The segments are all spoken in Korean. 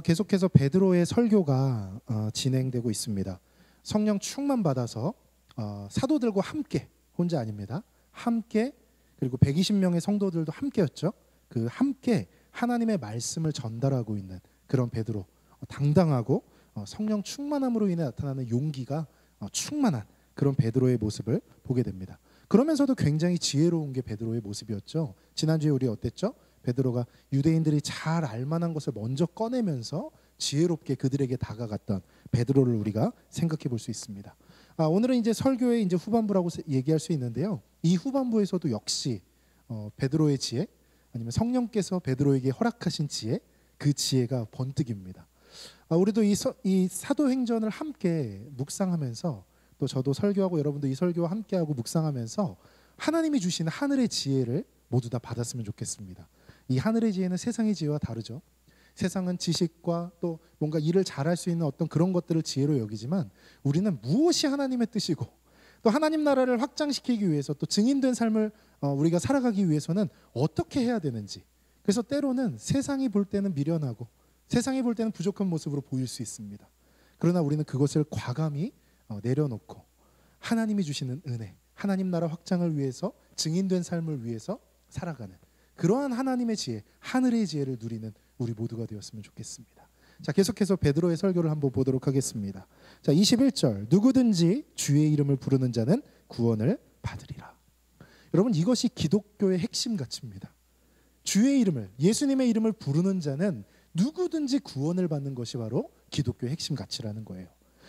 계속해서 베드로의 설교가 진행되고 있습니다. 성령 충만 받아서 사도들과 함께, 혼자 아닙니다. 함께, 그리고 120명의 성도들도 함께였죠. 그 함께 하나님의 말씀을 전달하고 있는 그런 베드로, 당당하고 성령 충만함으로 인해 나타나는 용기가 충만한 그런 베드로의 모습을 보게 됩니다. 그러면서도 굉장히 지혜로운 게 베드로의 모습이었죠. 지난주에 우리 어땠죠? 베드로가 유대인들이 잘 알만한 것을 먼저 꺼내면서 지혜롭게 그들에게 다가갔던 베드로를 우리가 생각해 볼 수 있습니다. 오늘은 이제 설교의 이제 후반부라고 얘기할 수 있는데요. 이 후반부에서도 역시 베드로의 지혜, 아니면 성령께서 베드로에게 허락하신 지혜, 그 지혜가 번뜩입니다. 우리도 이 사도행전을 함께 묵상하면서, 또 저도 설교하고 여러분도 이 설교와 함께하고 묵상하면서 하나님이 주시는 하늘의 지혜를 모두 다 받았으면 좋겠습니다. 이 하늘의 지혜는 세상의 지혜와 다르죠. 세상은 지식과 또 뭔가 일을 잘할 수 있는 어떤 그런 것들을 지혜로 여기지만, 우리는 무엇이 하나님의 뜻이고 또 하나님 나라를 확장시키기 위해서 또 증인된 삶을 우리가 살아가기 위해서는 어떻게 해야 되는지, 그래서 때로는 세상이 볼 때는 미련하고 세상이 볼 때는 부족한 모습으로 보일 수 있습니다. 그러나 우리는 그것을 과감히 내려놓고 하나님이 주시는 은혜, 하나님 나라 확장을 위해서, 증인된 삶을 위해서 살아가는 그러한 하나님의 지혜, 하늘의 지혜를 누리는 우리 모두가 되었으면 좋겠습니다. 자, 계속해서 베드로의 설교를 한번 보도록 하겠습니다. 자, 21절, 누구든지 주의 이름을 부르는 자는 구원을 받으리라. 여러분, 이것이 기독교의 핵심 가치입니다. 주의 이름을, 예수님의 이름을 부르는 자는 누구든지 구원을 받는 것이 바로 기독교의 핵심 가치라는 거예요.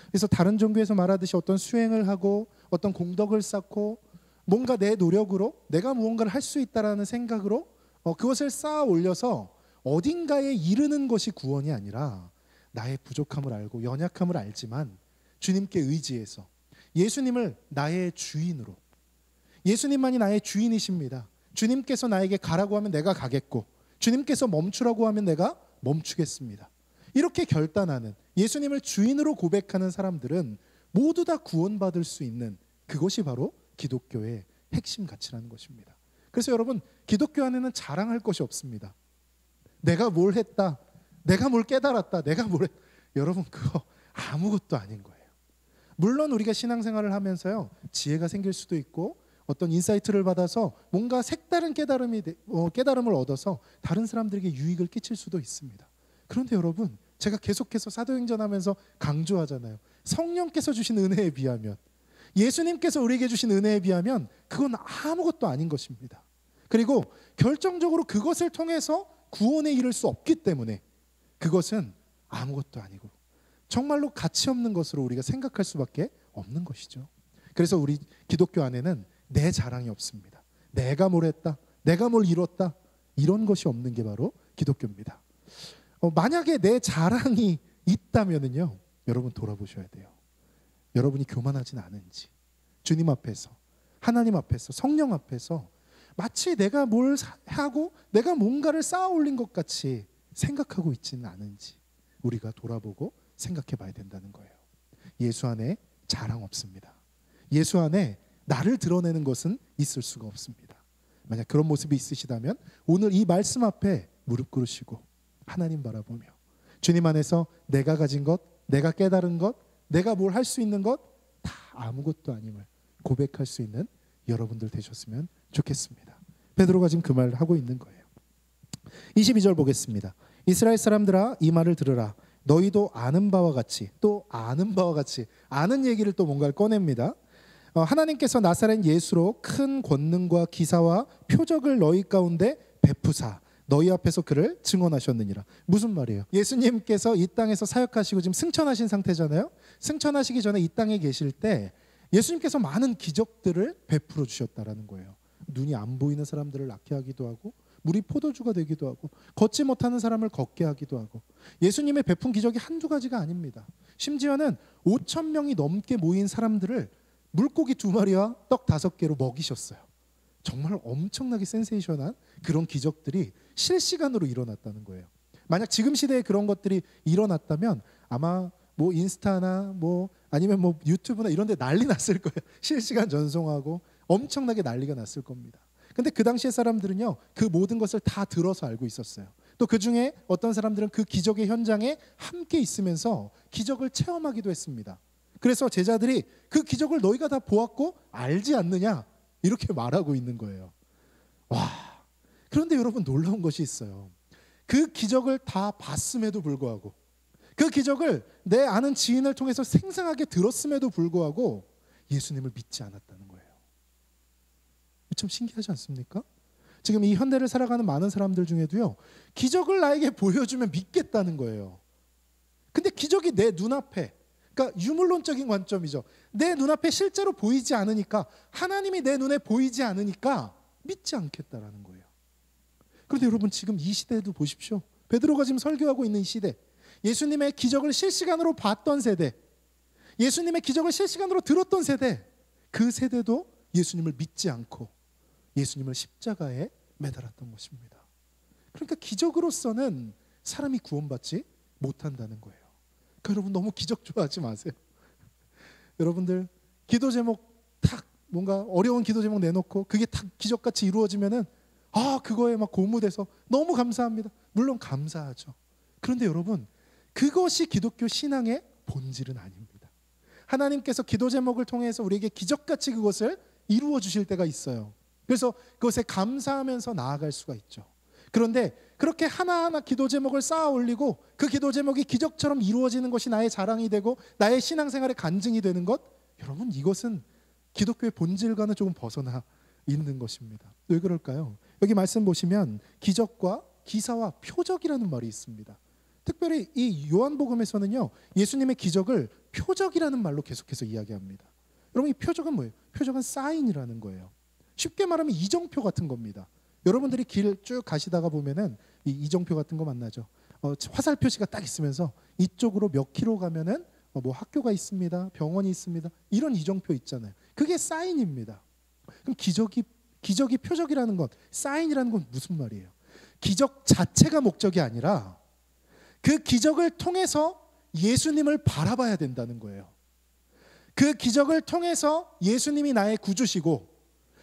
그래서 다른 종교에서 말하듯이 어떤 수행을 하고 어떤 공덕을 쌓고 뭔가 내 노력으로 내가 무언가를 할 수 있다라는 생각으로 그것을 쌓아 올려서 어딘가에 이르는 것이 구원이 아니라, 나의 부족함을 알고 연약함을 알지만 주님께 의지해서 예수님을 나의 주인으로, 예수님만이 나의 주인이십니다. 주님께서 나에게 가라고 하면 내가 가겠고, 주님께서 멈추라고 하면 내가 멈추겠습니다. 이렇게 결단하는, 예수님을 주인으로 고백하는 사람들은 모두 다 구원받을 수 있는, 그것이 바로 기독교의 핵심 가치라는 것입니다. 그래서 여러분, 기독교 안에는 자랑할 것이 없습니다. 내가 뭘 했다, 내가 뭘 깨달았다, 여러분, 그거 아무것도 아닌 거예요. 물론 우리가 신앙생활을 하면서요, 지혜가 생길 수도 있고 어떤 인사이트를 받아서 뭔가 색다른 깨달음을 얻어서 다른 사람들에게 유익을 끼칠 수도 있습니다. 그런데 여러분, 제가 계속해서 사도행전하면서 강조하잖아요. 성령께서 주신 은혜에 비하면, 예수님께서 우리에게 주신 은혜에 비하면 그건 아무것도 아닌 것입니다. 그리고 결정적으로 그것을 통해서 구원에 이를 수 없기 때문에 그것은 아무것도 아니고 정말로 가치 없는 것으로 우리가 생각할 수밖에 없는 것이죠. 그래서 우리 기독교 안에는 내 자랑이 없습니다. 내가 뭘 했다, 내가 뭘 이뤘다, 이런 것이 없는 게 바로 기독교입니다. 만약에 내 자랑이 있다면은요, 여러분 돌아보셔야 돼요. 여러분이 교만하진 않은지, 주님 앞에서, 하나님 앞에서, 성령 앞에서 마치 내가 뭘 하고 내가 뭔가를 쌓아 올린 것 같이 생각하고 있지는 않은지 우리가 돌아보고 생각해 봐야 된다는 거예요. 예수 안에 자랑 없습니다. 예수 안에 나를 드러내는 것은 있을 수가 없습니다. 만약 그런 모습이 있으시다면 오늘 이 말씀 앞에 무릎 꿇으시고 하나님 바라보며 주님 안에서 내가 가진 것, 내가 깨달은 것, 내가 뭘 할 수 있는 것 다 아무것도 아님을 고백할 수 있는 여러분들 되셨으면 좋겠습니다. 베드로가 지금 그 말을 하고 있는 거예요. 22절 보겠습니다. 이스라엘 사람들아, 이 말을 들으라. 너희도 아는 바와 같이, 또 아는 바와 같이, 아는 얘기를 또 뭔가를 꺼냅니다. 하나님께서 나사렛 예수로 큰 권능과 기사와 표적을 너희 가운데 베푸사 너희 앞에서 그를 증언하셨느니라. 무슨 말이에요? 예수님께서 이 땅에서 사역하시고 지금 승천하신 상태잖아요. 승천하시기 전에 이 땅에 계실 때 예수님께서 많은 기적들을 베풀어 주셨다라는 거예요. 눈이 안 보이는 사람들을 낫게 하기도 하고, 물이 포도주가 되기도 하고, 걷지 못하는 사람을 걷게 하기도 하고, 예수님의 베푼 기적이 한두 가지가 아닙니다. 심지어는 5,000명이 넘게 모인 사람들을 물고기 2마리와 떡 5개로 먹이셨어요. 정말 엄청나게 센세이션한 그런 기적들이 실시간으로 일어났다는 거예요. 만약 지금 시대에 그런 것들이 일어났다면 아마 뭐 인스타나 뭐 아니면 뭐 유튜브나 이런 데 난리 났을 거예요. 실시간 전송하고 엄청나게 난리가 났을 겁니다. 근데 그 당시의 사람들은요, 그 모든 것을 다 들어서 알고 있었어요. 또 그중에 어떤 사람들은 그 기적의 현장에 함께 있으면서 기적을 체험하기도 했습니다. 그래서 제자들이 그 기적을 너희가 다 보았고 알지 않느냐 이렇게 말하고 있는 거예요. 와, 그런데 여러분 놀라운 것이 있어요. 그 기적을 다 봤음에도 불구하고, 그 기적을 내 아는 지인을 통해서 생생하게 들었음에도 불구하고 예수님을 믿지 않았다는 거예요. 참 신기하지 않습니까? 지금 이 현대를 살아가는 많은 사람들 중에도요, 기적을 나에게 보여주면 믿겠다는 거예요. 근데 기적이 내 눈앞에, 그러니까 유물론적인 관점이죠. 내 눈앞에 실제로 보이지 않으니까, 하나님이 내 눈에 보이지 않으니까 믿지 않겠다라는 거예요. 그런데 여러분 지금 이 시대에도 보십시오. 베드로가 지금 설교하고 있는 이 시대, 예수님의 기적을 실시간으로 봤던 세대, 예수님의 기적을 실시간으로 들었던 세대, 그 세대도 예수님을 믿지 않고 예수님을 십자가에 매달았던 것입니다. 그러니까 기적으로서는 사람이 구원받지 못한다는 거예요. 그러니까 여러분 너무 기적 좋아하지 마세요. 여러분들 기도 제목 탁 뭔가 어려운 기도 제목 내놓고 그게 탁 기적같이 이루어지면은 그거에 막 고무돼서 너무 감사합니다. 물론 감사하죠. 그런데 여러분 그것이 기독교 신앙의 본질은 아닙니다. 하나님께서 기도 제목을 통해서 우리에게 기적같이 그것을 이루어 주실 때가 있어요. 그래서 그것에 감사하면서 나아갈 수가 있죠. 그런데 그렇게 하나하나 기도 제목을 쌓아 올리고 그 기도 제목이 기적처럼 이루어지는 것이 나의 자랑이 되고 나의 신앙생활의 간증이 되는 것, 여러분 이것은 기독교의 본질과는 조금 벗어나 있는 것입니다. 왜 그럴까요? 여기 말씀 보시면 기적과 기사와 표적이라는 말이 있습니다. 특별히 이 요한복음에서는요, 예수님의 기적을 표적이라는 말로 계속해서 이야기합니다. 여러분 이 표적은 뭐예요? 표적은 사인이라는 거예요. 쉽게 말하면 이정표 같은 겁니다. 여러분들이 길 쭉 가시다가 보면은 이 이정표 같은 거 만나죠. 화살 표시가 딱 있으면서 이쪽으로 몇 킬로 가면은 뭐 학교가 있습니다, 병원이 있습니다, 이런 이정표 있잖아요. 그게 사인입니다. 그럼 기적이 표적이라는 것, 사인이라는 건 무슨 말이에요? 기적 자체가 목적이 아니라 그 기적을 통해서 예수님을 바라봐야 된다는 거예요. 그 기적을 통해서 예수님이 나의 구주시고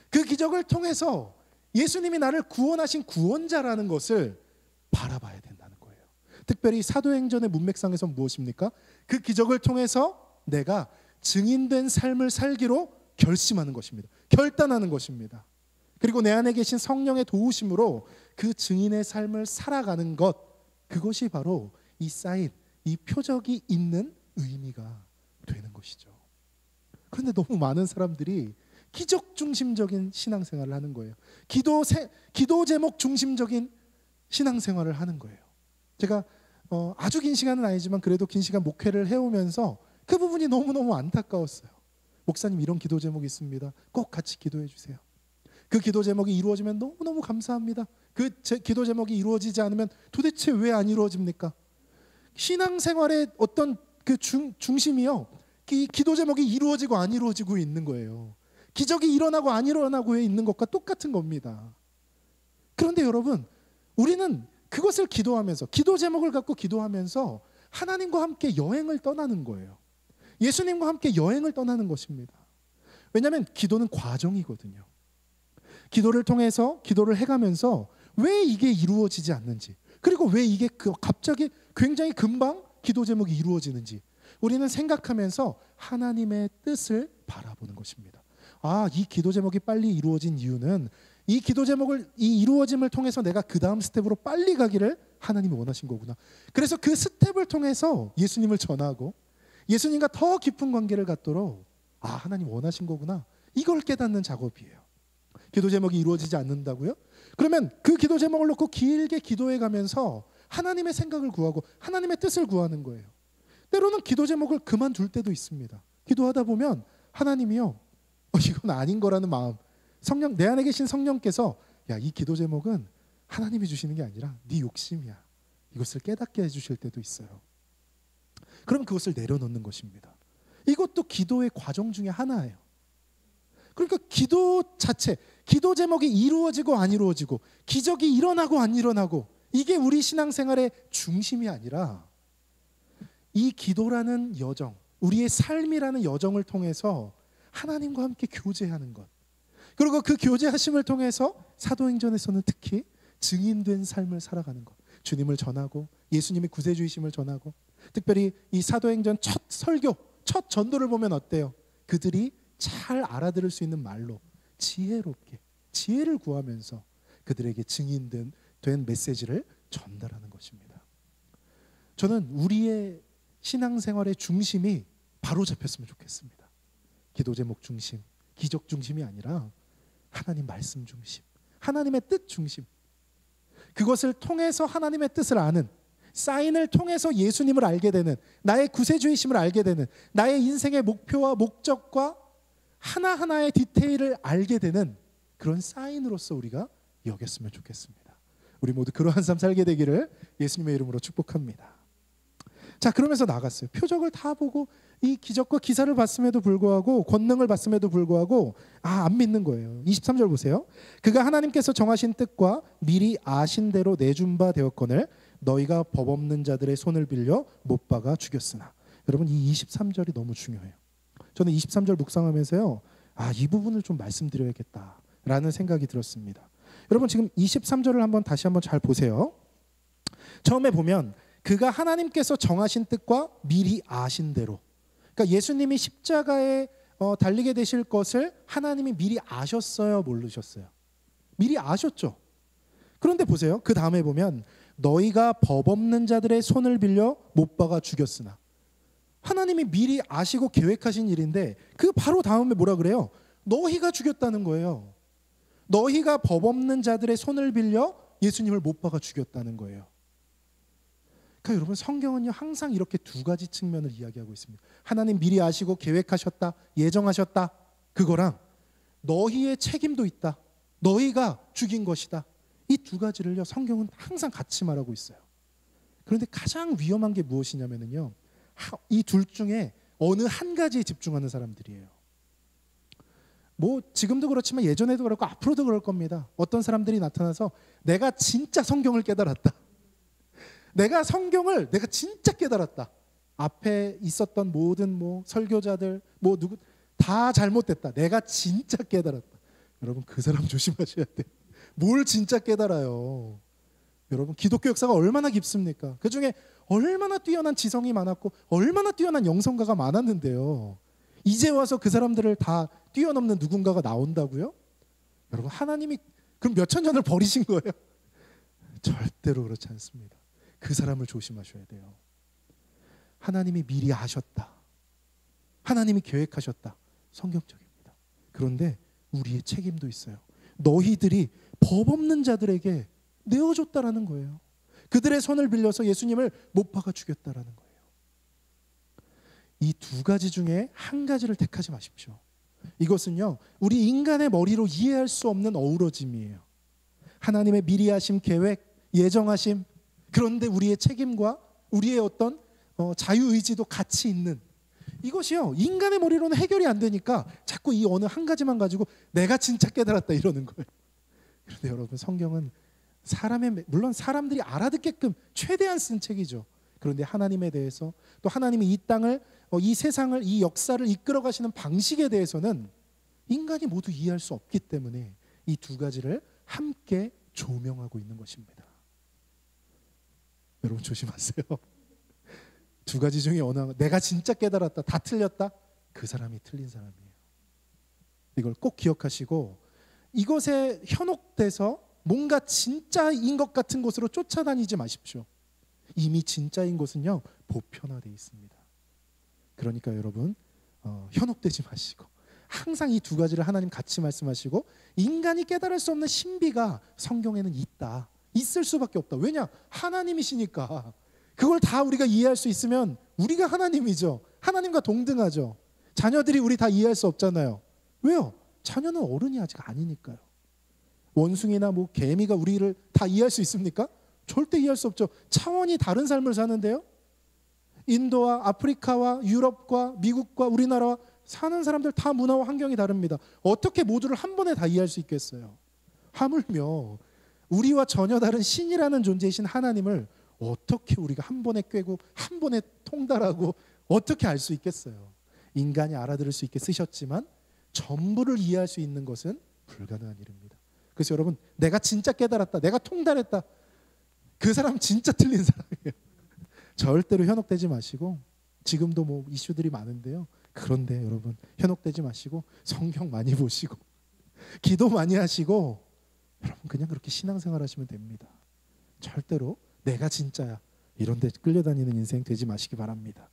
그 기적을 통해서 예수님이 나를 구원하신 구원자라는 것을 바라봐야 된다는 거예요. 특별히 사도행전의 문맥상에서 무엇입니까? 그 기적을 통해서 내가 증인된 삶을 살기로 결심하는 것입니다. 결단하는 것입니다. 그리고 내 안에 계신 성령의 도우심으로 그 증인의 삶을 살아가는 것, 그것이 바로 이 사인, 이 표적이 있는 의미가 되는 것이죠. 그런데 너무 많은 사람들이 기적 중심적인 신앙생활을 하는 거예요. 기도 제목 중심적인 신앙생활을 하는 거예요. 제가 아주 긴 시간은 아니지만 그래도 긴 시간 목회를 해오면서 그 부분이 너무너무 안타까웠어요. 목사님 이런 기도 제목이 있습니다. 꼭 같이 기도해 주세요. 그 기도 제목이 이루어지면 너무너무 감사합니다. 그 기도 제목이 이루어지지 않으면 도대체 왜 안 이루어집니까? 신앙생활의 어떤 그 중심이요, 이 기도 제목이 이루어지고 안 이루어지고 있는 거예요. 기적이 일어나고 안 일어나고에 있는 것과 똑같은 겁니다. 그런데 여러분, 우리는 그것을 기도하면서, 기도 제목을 갖고 기도하면서 하나님과 함께 여행을 떠나는 거예요. 예수님과 함께 여행을 떠나는 것입니다. 왜냐하면 기도는 과정이거든요. 기도를 통해서 기도를 해가면서 왜 이게 이루어지지 않는지, 그리고 왜 이게 갑자기 굉장히 금방 기도 제목이 이루어지는지 우리는 생각하면서 하나님의 뜻을 바라보는 것입니다. 이 기도 제목이 빨리 이루어진 이유는 이 기도 제목을 이 이루어짐을 통해서 내가 그 다음 스텝으로 빨리 가기를 하나님이 원하신 거구나. 그래서 그 스텝을 통해서 예수님을 전하고 예수님과 더 깊은 관계를 갖도록 하나님 원하신 거구나, 이걸 깨닫는 작업이에요. 기도 제목이 이루어지지 않는다고요? 그러면 그 기도 제목을 놓고 길게 기도해 가면서 하나님의 생각을 구하고 하나님의 뜻을 구하는 거예요. 때로는 기도 제목을 그만둘 때도 있습니다. 기도하다 보면 하나님이요, 이건 아닌 거라는 마음, 성령, 내 안에 계신 성령께서 이 기도 제목은 하나님이 주시는 게 아니라 네 욕심이야, 이것을 깨닫게 해주실 때도 있어요. 그럼 그것을 내려놓는 것입니다. 이것도 기도의 과정 중에 하나예요. 그러니까 기도 자체, 기도 제목이 이루어지고 안 이루어지고 기적이 일어나고 안 일어나고 이게 우리 신앙생활의 중심이 아니라 이 기도라는 여정, 우리의 삶이라는 여정을 통해서 하나님과 함께 교제하는 것, 그리고 그 교제하심을 통해서 사도행전에서는 특히 증인된 삶을 살아가는 것. 주님을 전하고 예수님이 구세주이심을 전하고, 특별히 이 사도행전 첫 설교, 첫 전도를 보면 어때요? 그들이 잘 알아들을 수 있는 말로 지혜롭게 지혜를 구하면서 그들에게 증인된 메시지를 전달하는 것입니다. 저는 우리의 신앙생활의 중심이 바로 잡혔으면 좋겠습니다. 기도 제목 중심, 기적 중심이 아니라 하나님 말씀 중심, 하나님의 뜻 중심. 그것을 통해서 하나님의 뜻을 아는, 사인을 통해서 예수님을 알게 되는, 나의 구세주이심을 알게 되는, 나의 인생의 목표와 목적과 하나하나의 디테일을 알게 되는 그런 사인으로서 우리가 여겼으면 좋겠습니다. 우리 모두 그러한 삶 살게 되기를 예수님의 이름으로 축복합니다. 자, 그러면서 나갔어요. 표적을 다 보고 이 기적과 기사를 봤음에도 불구하고, 권능을 봤음에도 불구하고 안 믿는 거예요. 23절 보세요. 그가 하나님께서 정하신 뜻과 미리 아신 대로 내준 바 되었거늘 너희가 법 없는 자들의 손을 빌려 못 박아 죽였으나. 여러분, 이 23절이 너무 중요해요. 저는 23절 묵상하면서요, 이 부분을 좀 말씀드려야겠다라는 생각이 들었습니다. 여러분, 지금 23절을 다시 한번 잘 보세요. 처음에 보면 그가 하나님께서 정하신 뜻과 미리 아신 대로, 그러니까 예수님이 십자가에 달리게 되실 것을 하나님이 미리 아셨어요, 모르셨어요? 미리 아셨죠. 그런데 보세요. 그 다음에 보면 너희가 법 없는 자들의 손을 빌려 못 박아 죽였으나. 하나님이 미리 아시고 계획하신 일인데 그 바로 다음에 뭐라 그래요? 너희가 죽였다는 거예요. 너희가 법 없는 자들의 손을 빌려 예수님을 못 박아 죽였다는 거예요. 그러니까 여러분, 성경은요 항상 이렇게 두 가지 측면을 이야기하고 있습니다. 하나님 미리 아시고 계획하셨다, 예정하셨다, 그거랑 너희의 책임도 있다, 너희가 죽인 것이다. 이 두 가지를요 성경은 항상 같이 말하고 있어요. 그런데 가장 위험한 게 무엇이냐면요, 이 둘 중에 어느 한 가지에 집중하는 사람들이에요. 뭐 지금도 그렇지만 예전에도 그렇고 앞으로도 그럴 겁니다. 어떤 사람들이 나타나서 내가 진짜 성경을 깨달았다, 내가 성경을 내가 진짜 깨달았다, 앞에 있었던 모든 설교자들 누구 다 잘못됐다, 내가 진짜 깨달았다. 여러분, 그 사람 조심하셔야 돼요. 뭘 진짜 깨달아요. 여러분, 기독교 역사가 얼마나 깊습니까? 그 중에 얼마나 뛰어난 지성이 많았고 얼마나 뛰어난 영성가가 많았는데요, 이제 와서 그 사람들을 다 뛰어넘는 누군가가 나온다고요? 여러분, 하나님이 그럼 몇천 년을 버리신 거예요? 절대로 그렇지 않습니다. 그 사람을 조심하셔야 돼요. 하나님이 미리 아셨다, 하나님이 계획하셨다, 성경적입니다. 그런데 우리의 책임도 있어요. 너희들이 법 없는 자들에게 내어줬다라는 거예요. 그들의 손을 빌려서 예수님을 못 박아 죽였다라는 거예요. 이 두 가지 중에 한 가지를 택하지 마십시오. 이것은요 우리 인간의 머리로 이해할 수 없는 어우러짐이에요. 하나님의 미리 하심, 계획, 예정하심, 그런데 우리의 책임과 우리의 어떤 자유의지도 같이 있는, 이것이요 인간의 머리로는 해결이 안 되니까 자꾸 이 어느 한 가지만 가지고 내가 진짜 깨달았다 이러는 거예요. 그런데 여러분, 성경은 물론 사람들이 알아듣게끔 최대한 쓴 책이죠. 그런데 하나님에 대해서, 또 하나님이 이 땅을, 이 세상을, 이 역사를 이끌어 가시는 방식에 대해서는 인간이 모두 이해할 수 없기 때문에 이 두 가지를 함께 조명하고 있는 것입니다. 여러분, 조심하세요. 두 가지 중에 어느 하나, 내가 진짜 깨달았다, 다 틀렸다, 그 사람이 틀린 사람이에요. 이걸 꼭 기억하시고, 이것에 현혹돼서 뭔가 진짜인 것 같은 곳으로 쫓아다니지 마십시오. 이미 진짜인 곳은요 보편화되어 있습니다. 그러니까 여러분, 현혹되지 마시고 항상 이 두 가지를 하나님 같이 말씀하시고, 인간이 깨달을 수 없는 신비가 성경에는 있다, 있을 수밖에 없다. 왜냐? 하나님이시니까. 그걸 다 우리가 이해할 수 있으면 우리가 하나님이죠. 하나님과 동등하죠. 자녀들이 우리 다 이해할 수 없잖아요. 왜요? 자녀는 어른이 아직 아니니까요. 원숭이나 개미가 우리를 다 이해할 수 있습니까? 절대 이해할 수 없죠. 차원이 다른 삶을 사는데요, 인도와 아프리카와 유럽과 미국과 우리나라와 사는 사람들 다 문화와 환경이 다릅니다. 어떻게 모두를 한 번에 다 이해할 수 있겠어요? 하물며 우리와 전혀 다른 신이라는 존재이신 하나님을 어떻게 우리가 한 번에 꿰고 한 번에 통달하고 어떻게 알 수 있겠어요? 인간이 알아들을 수 있게 쓰셨지만 전부를 이해할 수 있는 것은 불가능한 일입니다. 그래서 여러분, 내가 진짜 깨달았다, 내가 통달했다, 그 사람 진짜 틀린 사람이에요. 절대로 현혹되지 마시고, 지금도 뭐 이슈들이 많은데요, 그런데 여러분 현혹되지 마시고 성경 많이 보시고 기도 많이 하시고 여러분 그냥 그렇게 신앙생활 하시면 됩니다. 절대로 내가 진짜야 이런 데 끌려다니는 인생 되지 마시기 바랍니다.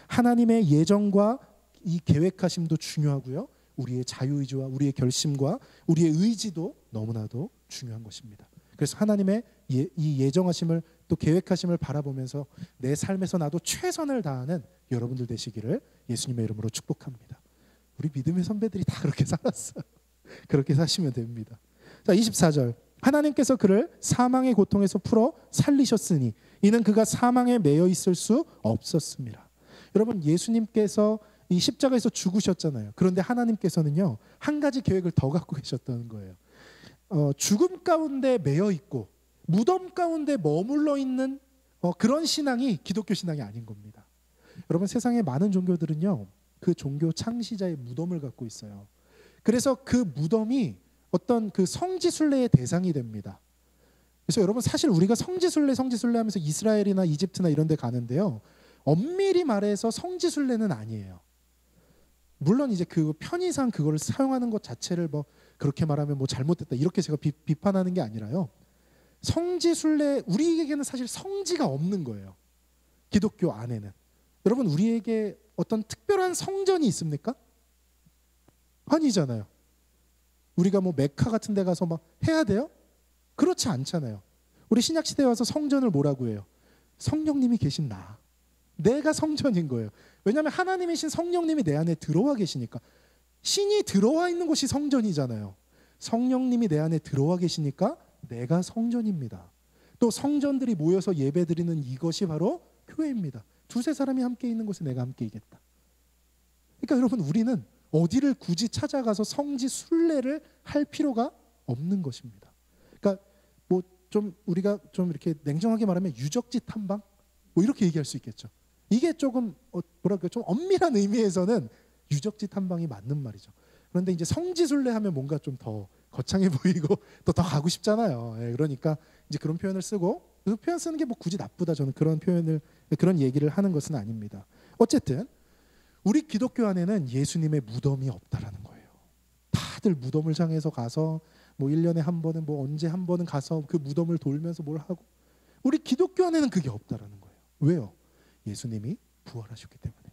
하나님의 예정과 이 계획하심도 중요하고요, 우리의 자유의지와 우리의 결심과 우리의 의지도 너무나도 중요한 것입니다. 그래서 하나님의 이 예정하심을 또 계획하심을 바라보면서 내 삶에서 나도 최선을 다하는 여러분들 되시기를 예수님의 이름으로 축복합니다. 우리 믿음의 선배들이 다 그렇게 살았어요. 그렇게 사시면 됩니다. 자, 24절. 하나님께서 그를 사망의 고통에서 풀어 살리셨으니 이는 그가 사망에 매여 있을 수 없었습니다. 여러분, 예수님께서 이 십자가에서 죽으셨잖아요. 그런데 하나님께서는요, 한 가지 계획을 더 갖고 계셨다는 거예요. 죽음 가운데 매여 있고 무덤 가운데 머물러 있는 그런 신앙이 기독교 신앙이 아닌 겁니다. 여러분, 세상의 많은 종교들은요, 그 종교 창시자의 무덤을 갖고 있어요. 그래서 그 무덤이 어떤 그 성지순례의 대상이 됩니다. 그래서 여러분, 사실 우리가 성지순례 하면서 이스라엘이나 이집트나 이런 데 가는데요, 엄밀히 말해서 성지순례는 아니에요. 물론 이제 그 편의상 그걸 사용하는 것 자체를 뭐 그렇게 말하면 뭐 잘못됐다 이렇게 제가 비판하는 게 아니라요, 성지순례, 우리에게는 사실 성지가 없는 거예요. 기독교 안에는. 여러분, 우리에게 어떤 특별한 성전이 있습니까? 아니잖아요. 우리가 뭐 메카 같은 데 가서 막 해야 돼요? 그렇지 않잖아요. 우리 신약시대에 와서 성전을 뭐라고 해요? 성령님이 계신 나, 내가 성전인 거예요. 왜냐하면 하나님이신 성령님이 내 안에 들어와 계시니까. 신이 들어와 있는 곳이 성전이잖아요. 성령님이 내 안에 들어와 계시니까 내가 성전입니다. 또 성전들이 모여서 예배드리는 이것이 바로 교회입니다. 두세 사람이 함께 있는 곳에 내가 함께 있겠다. 그러니까 여러분, 우리는 어디를 굳이 찾아가서 성지 순례를 할 필요가 없는 것입니다. 그러니까 뭐 좀 우리가 좀 이렇게 냉정하게 말하면 유적지 탐방 뭐 이렇게 얘기할 수 있겠죠. 이게 조금 뭐랄까 좀 엄밀한 의미에서는 유적지 탐방이 맞는 말이죠. 그런데 이제 성지 순례하면 뭔가 좀 더 거창해 보이고 또 더 가고 싶잖아요. 예, 그러니까 이제 그런 표현을 쓰고, 그 표현 쓰는 게 뭐 굳이 나쁘다, 저는 그런 얘기를 하는 것은 아닙니다. 어쨌든 우리 기독교 안에는 예수님의 무덤이 없다라는 거예요. 다들 무덤을 향해서 가서 뭐 1년에 한 번은 뭐 언제 한 번은 가서 그 무덤을 돌면서 뭘 하고, 우리 기독교 안에는 그게 없다라는 거예요. 왜요? 예수님이 부활하셨기 때문에.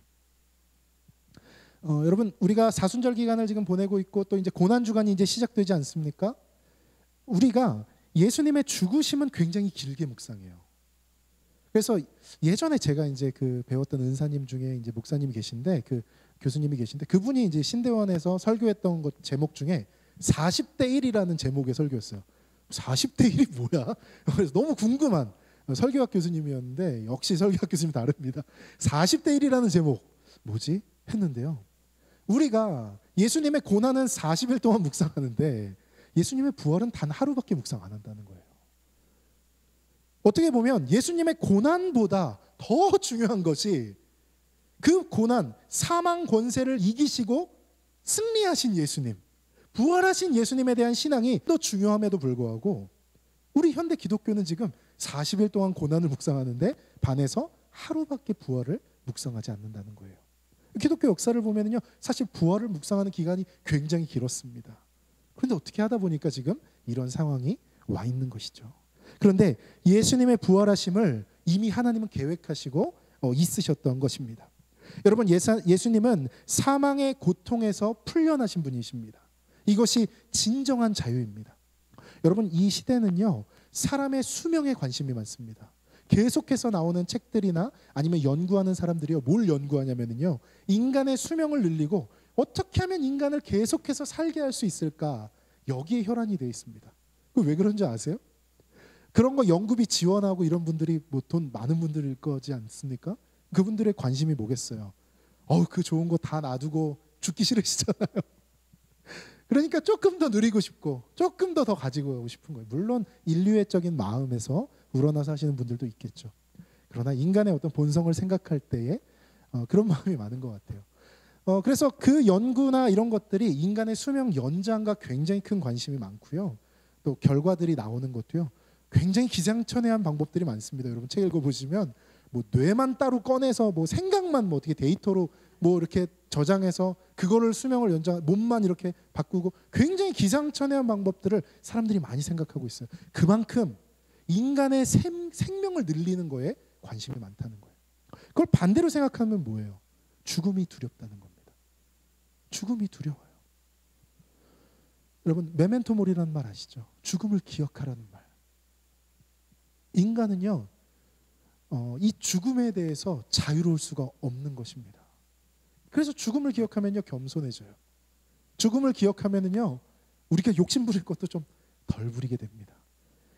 여러분, 우리가 사순절 기간을 지금 보내고 있고 또 이제 고난 주간이 이제 시작되지 않습니까? 우리가 예수님의 죽으심은 굉장히 길게 묵상해요. 그래서 예전에 제가 이제 그 배웠던 은사님 중에 이제 목사님이 계신데, 그 교수님이 계신데, 그분이 이제 신대원에서 설교했던 것 제목 중에 40대 1이라는 제목의 설교였어요. 40대 1이 뭐야? 그래서 너무 궁금한 설교학 교수님이었는데, 역시 설교학 교수님 다릅니다. 40대 1이라는 제목 뭐지? 했는데요, 우리가 예수님의 고난은 40일 동안 묵상하는데 예수님의 부활은 단 하루밖에 묵상 안 한다는 거예요. 어떻게 보면 예수님의 고난보다 더 중요한 것이 그 고난, 사망 권세를 이기시고 승리하신 예수님, 부활하신 예수님에 대한 신앙이 더 중요함에도 불구하고 우리 현대 기독교는 지금 40일 동안 고난을 묵상하는데 반해서 하루밖에 부활을 묵상하지 않는다는 거예요. 기독교 역사를 보면요, 사실 부활을 묵상하는 기간이 굉장히 길었습니다. 그런데 어떻게 하다 보니까 지금 이런 상황이 와 있는 것이죠. 그런데 예수님의 부활하심을 이미 하나님은 계획하시고 있으셨던 것입니다. 여러분, 예수님은 사망의 고통에서 풀려나신 분이십니다. 이것이 진정한 자유입니다. 여러분, 이 시대는요, 사람의 수명에 관심이 많습니다. 계속해서 나오는 책들이나 아니면 연구하는 사람들이요, 뭘 연구하냐면요, 인간의 수명을 늘리고 어떻게 하면 인간을 계속해서 살게 할 수 있을까, 여기에 혈안이 되어 있습니다. 왜 그런지 아세요? 그런 거 연구비 지원하고 이런 분들이 뭐 돈 많은 분들일 거지 않습니까? 그분들의 관심이 뭐겠어요? 그 좋은 거 다 놔두고 죽기 싫으시잖아요. 그러니까 조금 더 누리고 싶고 조금 더 가지고 가고 싶은 거예요. 물론 인류애적인 마음에서 우러나서 하시는 분들도 있겠죠. 그러나 인간의 어떤 본성을 생각할 때에 그런 마음이 많은 것 같아요. 그래서 그 연구나 이런 것들이 인간의 수명 연장과 굉장히 큰 관심이 많고요. 또 결과들이 나오는 것도요. 굉장히 기상천외한 방법들이 많습니다. 여러분 책 읽어보시면 뭐 뇌만 따로 꺼내서 뭐 생각만 뭐 어떻게 데이터로 뭐 이렇게 저장해서 그거를 수명을 연장, 몸만 이렇게 바꾸고 굉장히 기상천외한 방법들을 사람들이 많이 생각하고 있어요. 그만큼 인간의 생명을 늘리는 거에 관심이 많다는 거예요. 그걸 반대로 생각하면 뭐예요? 죽음이 두렵다는 겁니다. 죽음이 두려워요. 여러분 메멘토 모리라는 말 아시죠? 죽음을 기억하라는 말. 인간은요 이 죽음에 대해서 자유로울 수가 없는 것입니다. 그래서 죽음을 기억하면요 겸손해져요. 죽음을 기억하면은요 우리가 욕심 부릴 것도 좀 덜 부리게 됩니다.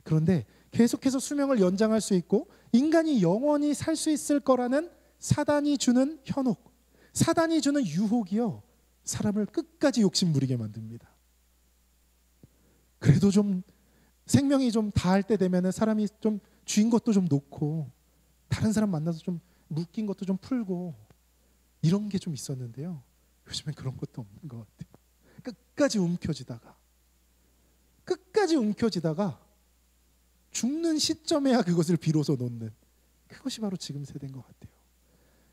그런데 계속해서 수명을 연장할 수 있고 인간이 영원히 살 수 있을 거라는 사단이 주는 현혹, 사단이 주는 유혹이요 사람을 끝까지 욕심 부리게 만듭니다. 그래도 좀 생명이 좀 다할 때 되면은 사람이 좀 쥔 것도 좀 놓고 다른 사람 만나서 좀 묶인 것도 좀 풀고 이런 게 좀 있었는데요. 요즘엔 그런 것도 없는 것 같아요. 끝까지 움켜쥐다가 죽는 시점에야 그것을 비로소 놓는 그것이 바로 지금 세대인 것 같아요.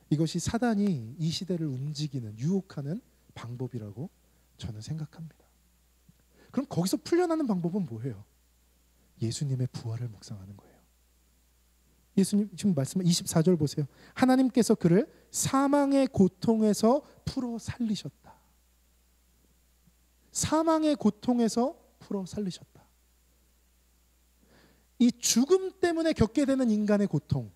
이것이 사단이 이 시대를 움직이는 유혹하는 방법이라고 저는 생각합니다. 그럼 거기서 풀려나는 방법은 뭐예요? 예수님의 부활을 묵상하는 거예요. 예수님 지금 말씀 24절 보세요. 하나님께서 그를 사망의 고통에서 풀어 살리셨다. 사망의 고통에서 풀어 살리셨다. 이 죽음 때문에 겪게 되는 인간의 고통,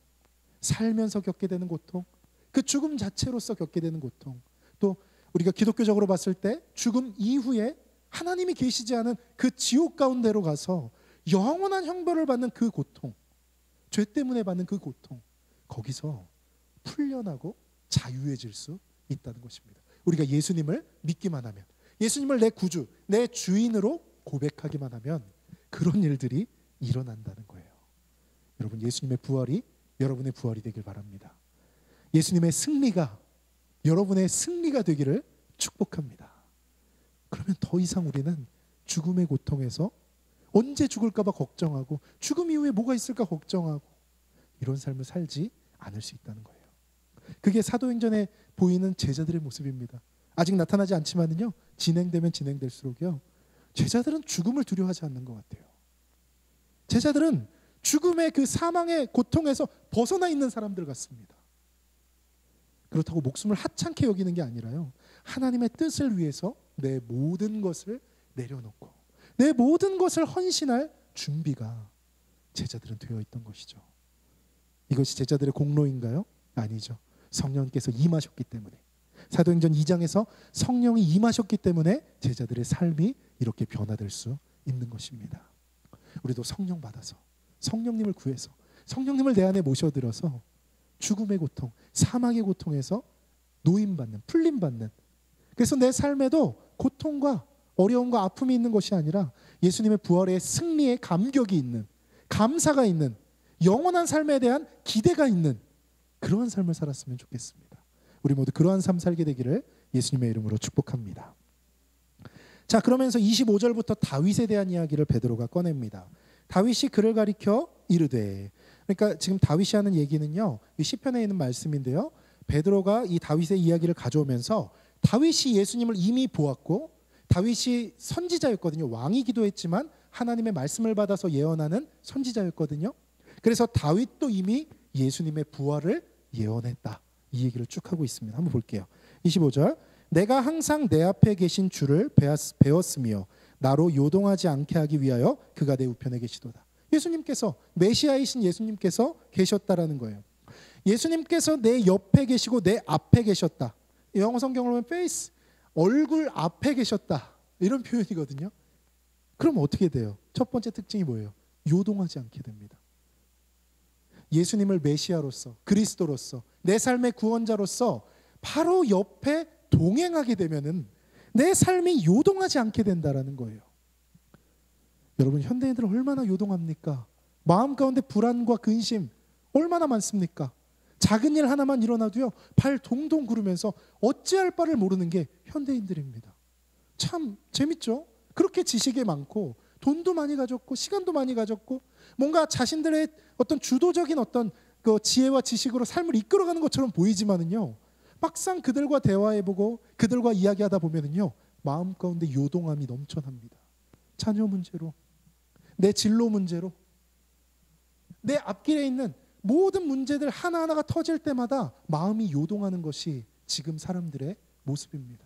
살면서 겪게 되는 고통, 그 죽음 자체로서 겪게 되는 고통, 또 우리가 기독교적으로 봤을 때 죽음 이후에 하나님이 계시지 않은 그 지옥 가운데로 가서 영원한 형벌을 받는 그 고통, 죄 때문에 받는 그 고통, 거기서 풀려나고 자유해질 수 있다는 것입니다. 우리가 예수님을 믿기만 하면, 예수님을 내 구주, 내 주인으로 고백하기만 하면 그런 일들이 일어난다는 거예요. 여러분 예수님의 부활이 여러분의 부활이 되길 바랍니다. 예수님의 승리가 여러분의 승리가 되기를 축복합니다. 그러면 더 이상 우리는 죽음의 고통에서 언제 죽을까 봐 걱정하고 죽음 이후에 뭐가 있을까 걱정하고 이런 삶을 살지 않을 수 있다는 거예요. 그게 사도행전에 보이는 제자들의 모습입니다. 아직 나타나지 않지만은요 진행되면 진행될수록요 제자들은 죽음을 두려워하지 않는 것 같아요. 제자들은 죽음의 그 사망의 고통에서 벗어나 있는 사람들 같습니다. 그렇다고 목숨을 하찮게 여기는 게 아니라요 하나님의 뜻을 위해서 내 모든 것을 내려놓고 내 모든 것을 헌신할 준비가 제자들은 되어 있던 것이죠. 이것이 제자들의 공로인가요? 아니죠. 성령께서 임하셨기 때문에, 사도행전 2장에서 성령이 임하셨기 때문에 제자들의 삶이 이렇게 변화될 수 있는 것입니다. 우리도 성령 받아서 성령님을 구해서 성령님을 내 안에 모셔들어서 죽음의 고통, 사망의 고통에서 노임받는, 풀림받는, 그래서 내 삶에도 고통과 어려움과 아픔이 있는 것이 아니라 예수님의 부활의 승리의 감격이 있는, 감사가 있는, 영원한 삶에 대한 기대가 있는 그러한 삶을 살았으면 좋겠습니다. 우리 모두 그러한 삶 살게 되기를 예수님의 이름으로 축복합니다. 자, 그러면서 25절부터 다윗에 대한 이야기를 베드로가 꺼냅니다. 다윗이 그를 가리켜 이르되, 그러니까 지금 다윗이 하는 얘기는요 이 시편에 있는 말씀인데요 베드로가 이 다윗의 이야기를 가져오면서 다윗이 예수님을 이미 보았고 다윗이 선지자였거든요. 왕이기도 했지만 하나님의 말씀을 받아서 예언하는 선지자였거든요. 그래서 다윗도 이미 예수님의 부활을 예언했다. 이 얘기를 쭉 하고 있습니다. 한번 볼게요. 25절 내가 항상 내 앞에 계신 주를 배웠으며 나로 요동하지 않게 하기 위하여 그가 내 우편에 계시도다. 예수님께서, 메시아이신 예수님께서 계셨다라는 거예요. 예수님께서 내 옆에 계시고 내 앞에 계셨다. 영어 성경을 보면 face, 얼굴 앞에 계셨다 이런 표현이거든요. 그럼 어떻게 돼요? 첫 번째 특징이 뭐예요? 요동하지 않게 됩니다. 예수님을 메시아로서, 그리스도로서, 내 삶의 구원자로서 바로 옆에 동행하게 되면은 내 삶이 요동하지 않게 된다라는 거예요. 여러분 현대인들 얼마나 요동합니까? 마음 가운데 불안과 근심 얼마나 많습니까? 작은 일 하나만 일어나도요 발 동동 구르면서 어찌할 바를 모르는 게 현대인들입니다. 참 재밌죠? 그렇게 지식이 많고 돈도 많이 가졌고 시간도 많이 가졌고 뭔가 자신들의 어떤 주도적인 어떤 그 지혜와 지식으로 삶을 이끌어가는 것처럼 보이지만은요, 막상 그들과 대화해보고 그들과 이야기하다 보면은요, 마음 가운데 요동함이 넘쳐납니다. 자녀 문제로, 내 진로 문제로, 내 앞길에 있는 모든 문제들 하나하나가 터질 때마다 마음이 요동하는 것이 지금 사람들의 모습입니다.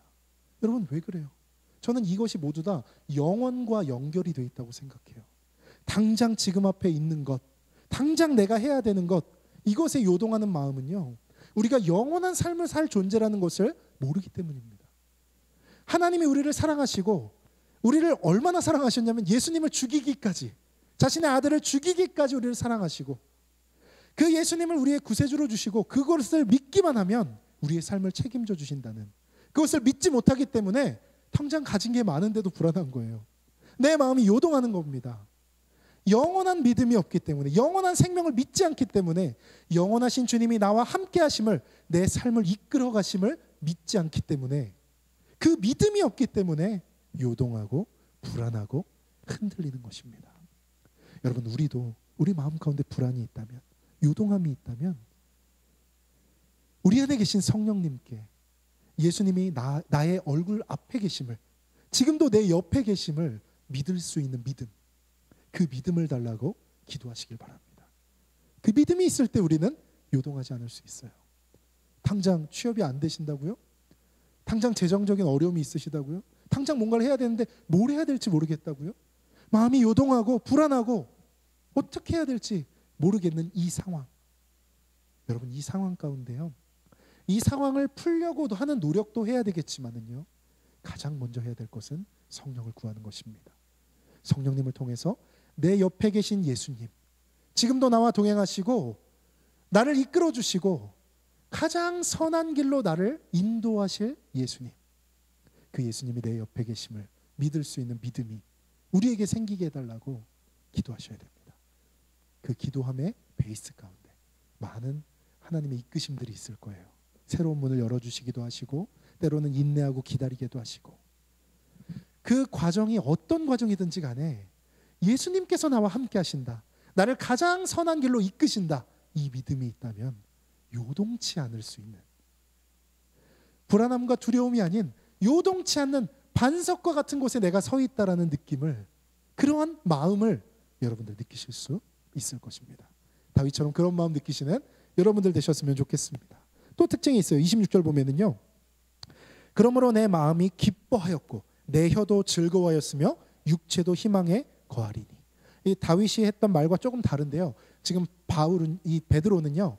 여러분, 왜 그래요? 저는 이것이 모두 다 영혼과 연결이 되어 있다고 생각해요. 당장 지금 앞에 있는 것, 당장 내가 해야 되는 것, 이것에 요동하는 마음은요, 우리가 영원한 삶을 살 존재라는 것을 모르기 때문입니다. 하나님이 우리를 사랑하시고 우리를 얼마나 사랑하셨냐면 예수님을 죽이기까지, 자신의 아들을 죽이기까지 우리를 사랑하시고 그 예수님을 우리의 구세주로 주시고 그것을 믿기만 하면 우리의 삶을 책임져 주신다는, 그것을 믿지 못하기 때문에 당장 가진 게 많은데도 불안한 거예요. 내 마음이 요동하는 겁니다. 영원한 믿음이 없기 때문에, 영원한 생명을 믿지 않기 때문에, 영원하신 주님이 나와 함께 하심을, 내 삶을 이끌어 가심을 믿지 않기 때문에, 그 믿음이 없기 때문에 요동하고 불안하고 흔들리는 것입니다. 여러분, 우리도 우리 마음 가운데 불안이 있다면, 요동함이 있다면 우리 안에 계신 성령님께 예수님이 나의 얼굴 앞에 계심을, 지금도 내 옆에 계심을 믿을 수 있는 믿음, 그 믿음을 달라고 기도하시길 바랍니다. 그 믿음이 있을 때 우리는 요동하지 않을 수 있어요. 당장 취업이 안 되신다고요? 당장 재정적인 어려움이 있으시다고요? 당장 뭔가를 해야 되는데 뭘 해야 될지 모르겠다고요? 마음이 요동하고 불안하고 어떻게 해야 될지 모르겠는 이 상황, 여러분, 이 상황 가운데요, 이 상황을 풀려고도 하는 노력도 해야 되겠지만은요, 가장 먼저 해야 될 것은 성령을 구하는 것입니다. 성령님을 통해서 내 옆에 계신 예수님, 지금도 나와 동행하시고 나를 이끌어 주시고 가장 선한 길로 나를 인도하실 예수님, 그 예수님이 내 옆에 계심을 믿을 수 있는 믿음이 우리에게 생기게 해달라고 기도하셔야 됩니다. 그 기도함의 베이스 가운데 많은 하나님의 이끄심들이 있을 거예요. 새로운 문을 열어주시기도 하시고 때로는 인내하고 기다리기도 하시고, 그 과정이 어떤 과정이든지 간에 예수님께서 나와 함께 하신다, 나를 가장 선한 길로 이끄신다, 이 믿음이 있다면 요동치 않을 수 있는, 불안함과 두려움이 아닌 요동치 않는 반석과 같은 곳에 내가 서 있다라는 느낌을, 그러한 마음을 여러분들 느끼실 수 있을 것입니다. 다윗처럼 그런 마음 느끼시는 여러분들 되셨으면 좋겠습니다. 또 특징이 있어요. 26절 보면은요, 그러므로 내 마음이 기뻐하였고 내 혀도 즐거워하였으며 육체도 희망에 거하리니. 이 다윗이 했던 말과 조금 다른데요, 지금 이 베드로는요,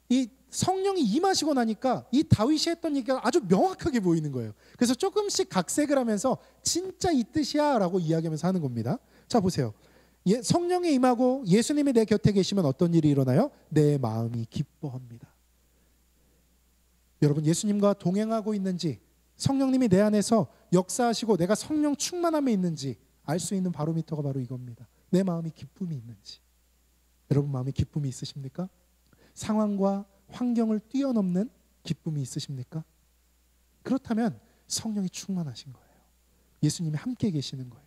이 성령이 임하시고 나니까 이 다윗이 했던 얘기가 아주 명확하게 보이는 거예요. 그래서 조금씩 각색을 하면서 진짜 이 뜻이야 라고 이야기하면서 하는 겁니다. 자, 보세요. 성령이 임하고 예수님이 내 곁에 계시면 어떤 일이 일어나요? 내 마음이 기뻐합니다. 여러분, 예수님과 동행하고 있는지, 성령님이 내 안에서 역사하시고 내가 성령 충만함에 있는지 알 수 있는 바로미터가 바로 이겁니다. 내 마음이 기쁨이 있는지. 여러분, 마음에 기쁨이 있으십니까? 상황과 환경을 뛰어넘는 기쁨이 있으십니까? 그렇다면 성령이 충만하신 거예요. 예수님이 함께 계시는 거예요.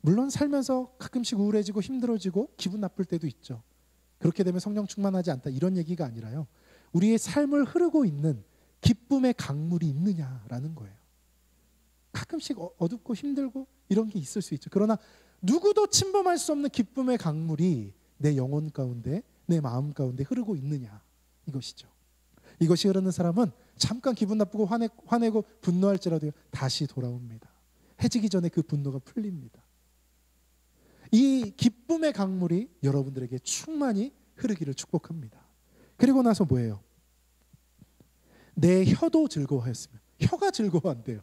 물론 살면서 가끔씩 우울해지고 힘들어지고 기분 나쁠 때도 있죠. 그렇게 되면 성령 충만하지 않다, 이런 얘기가 아니라요, 우리의 삶을 흐르고 있는 기쁨의 강물이 있느냐라는 거예요. 가끔씩 어둡고 힘들고 이런 게 있을 수 있죠. 그러나 누구도 침범할 수 없는 기쁨의 강물이 내 영혼 가운데, 내 마음 가운데 흐르고 있느냐, 이것이죠. 이것이 흐르는 사람은 잠깐 기분 나쁘고 화내고 분노할지라도 다시 돌아옵니다. 해지기 전에 그 분노가 풀립니다. 이 기쁨의 강물이 여러분들에게 충만히 흐르기를 축복합니다. 그리고 나서 뭐예요? 내 혀도 즐거워하였으며. 혀가 즐거워한대요.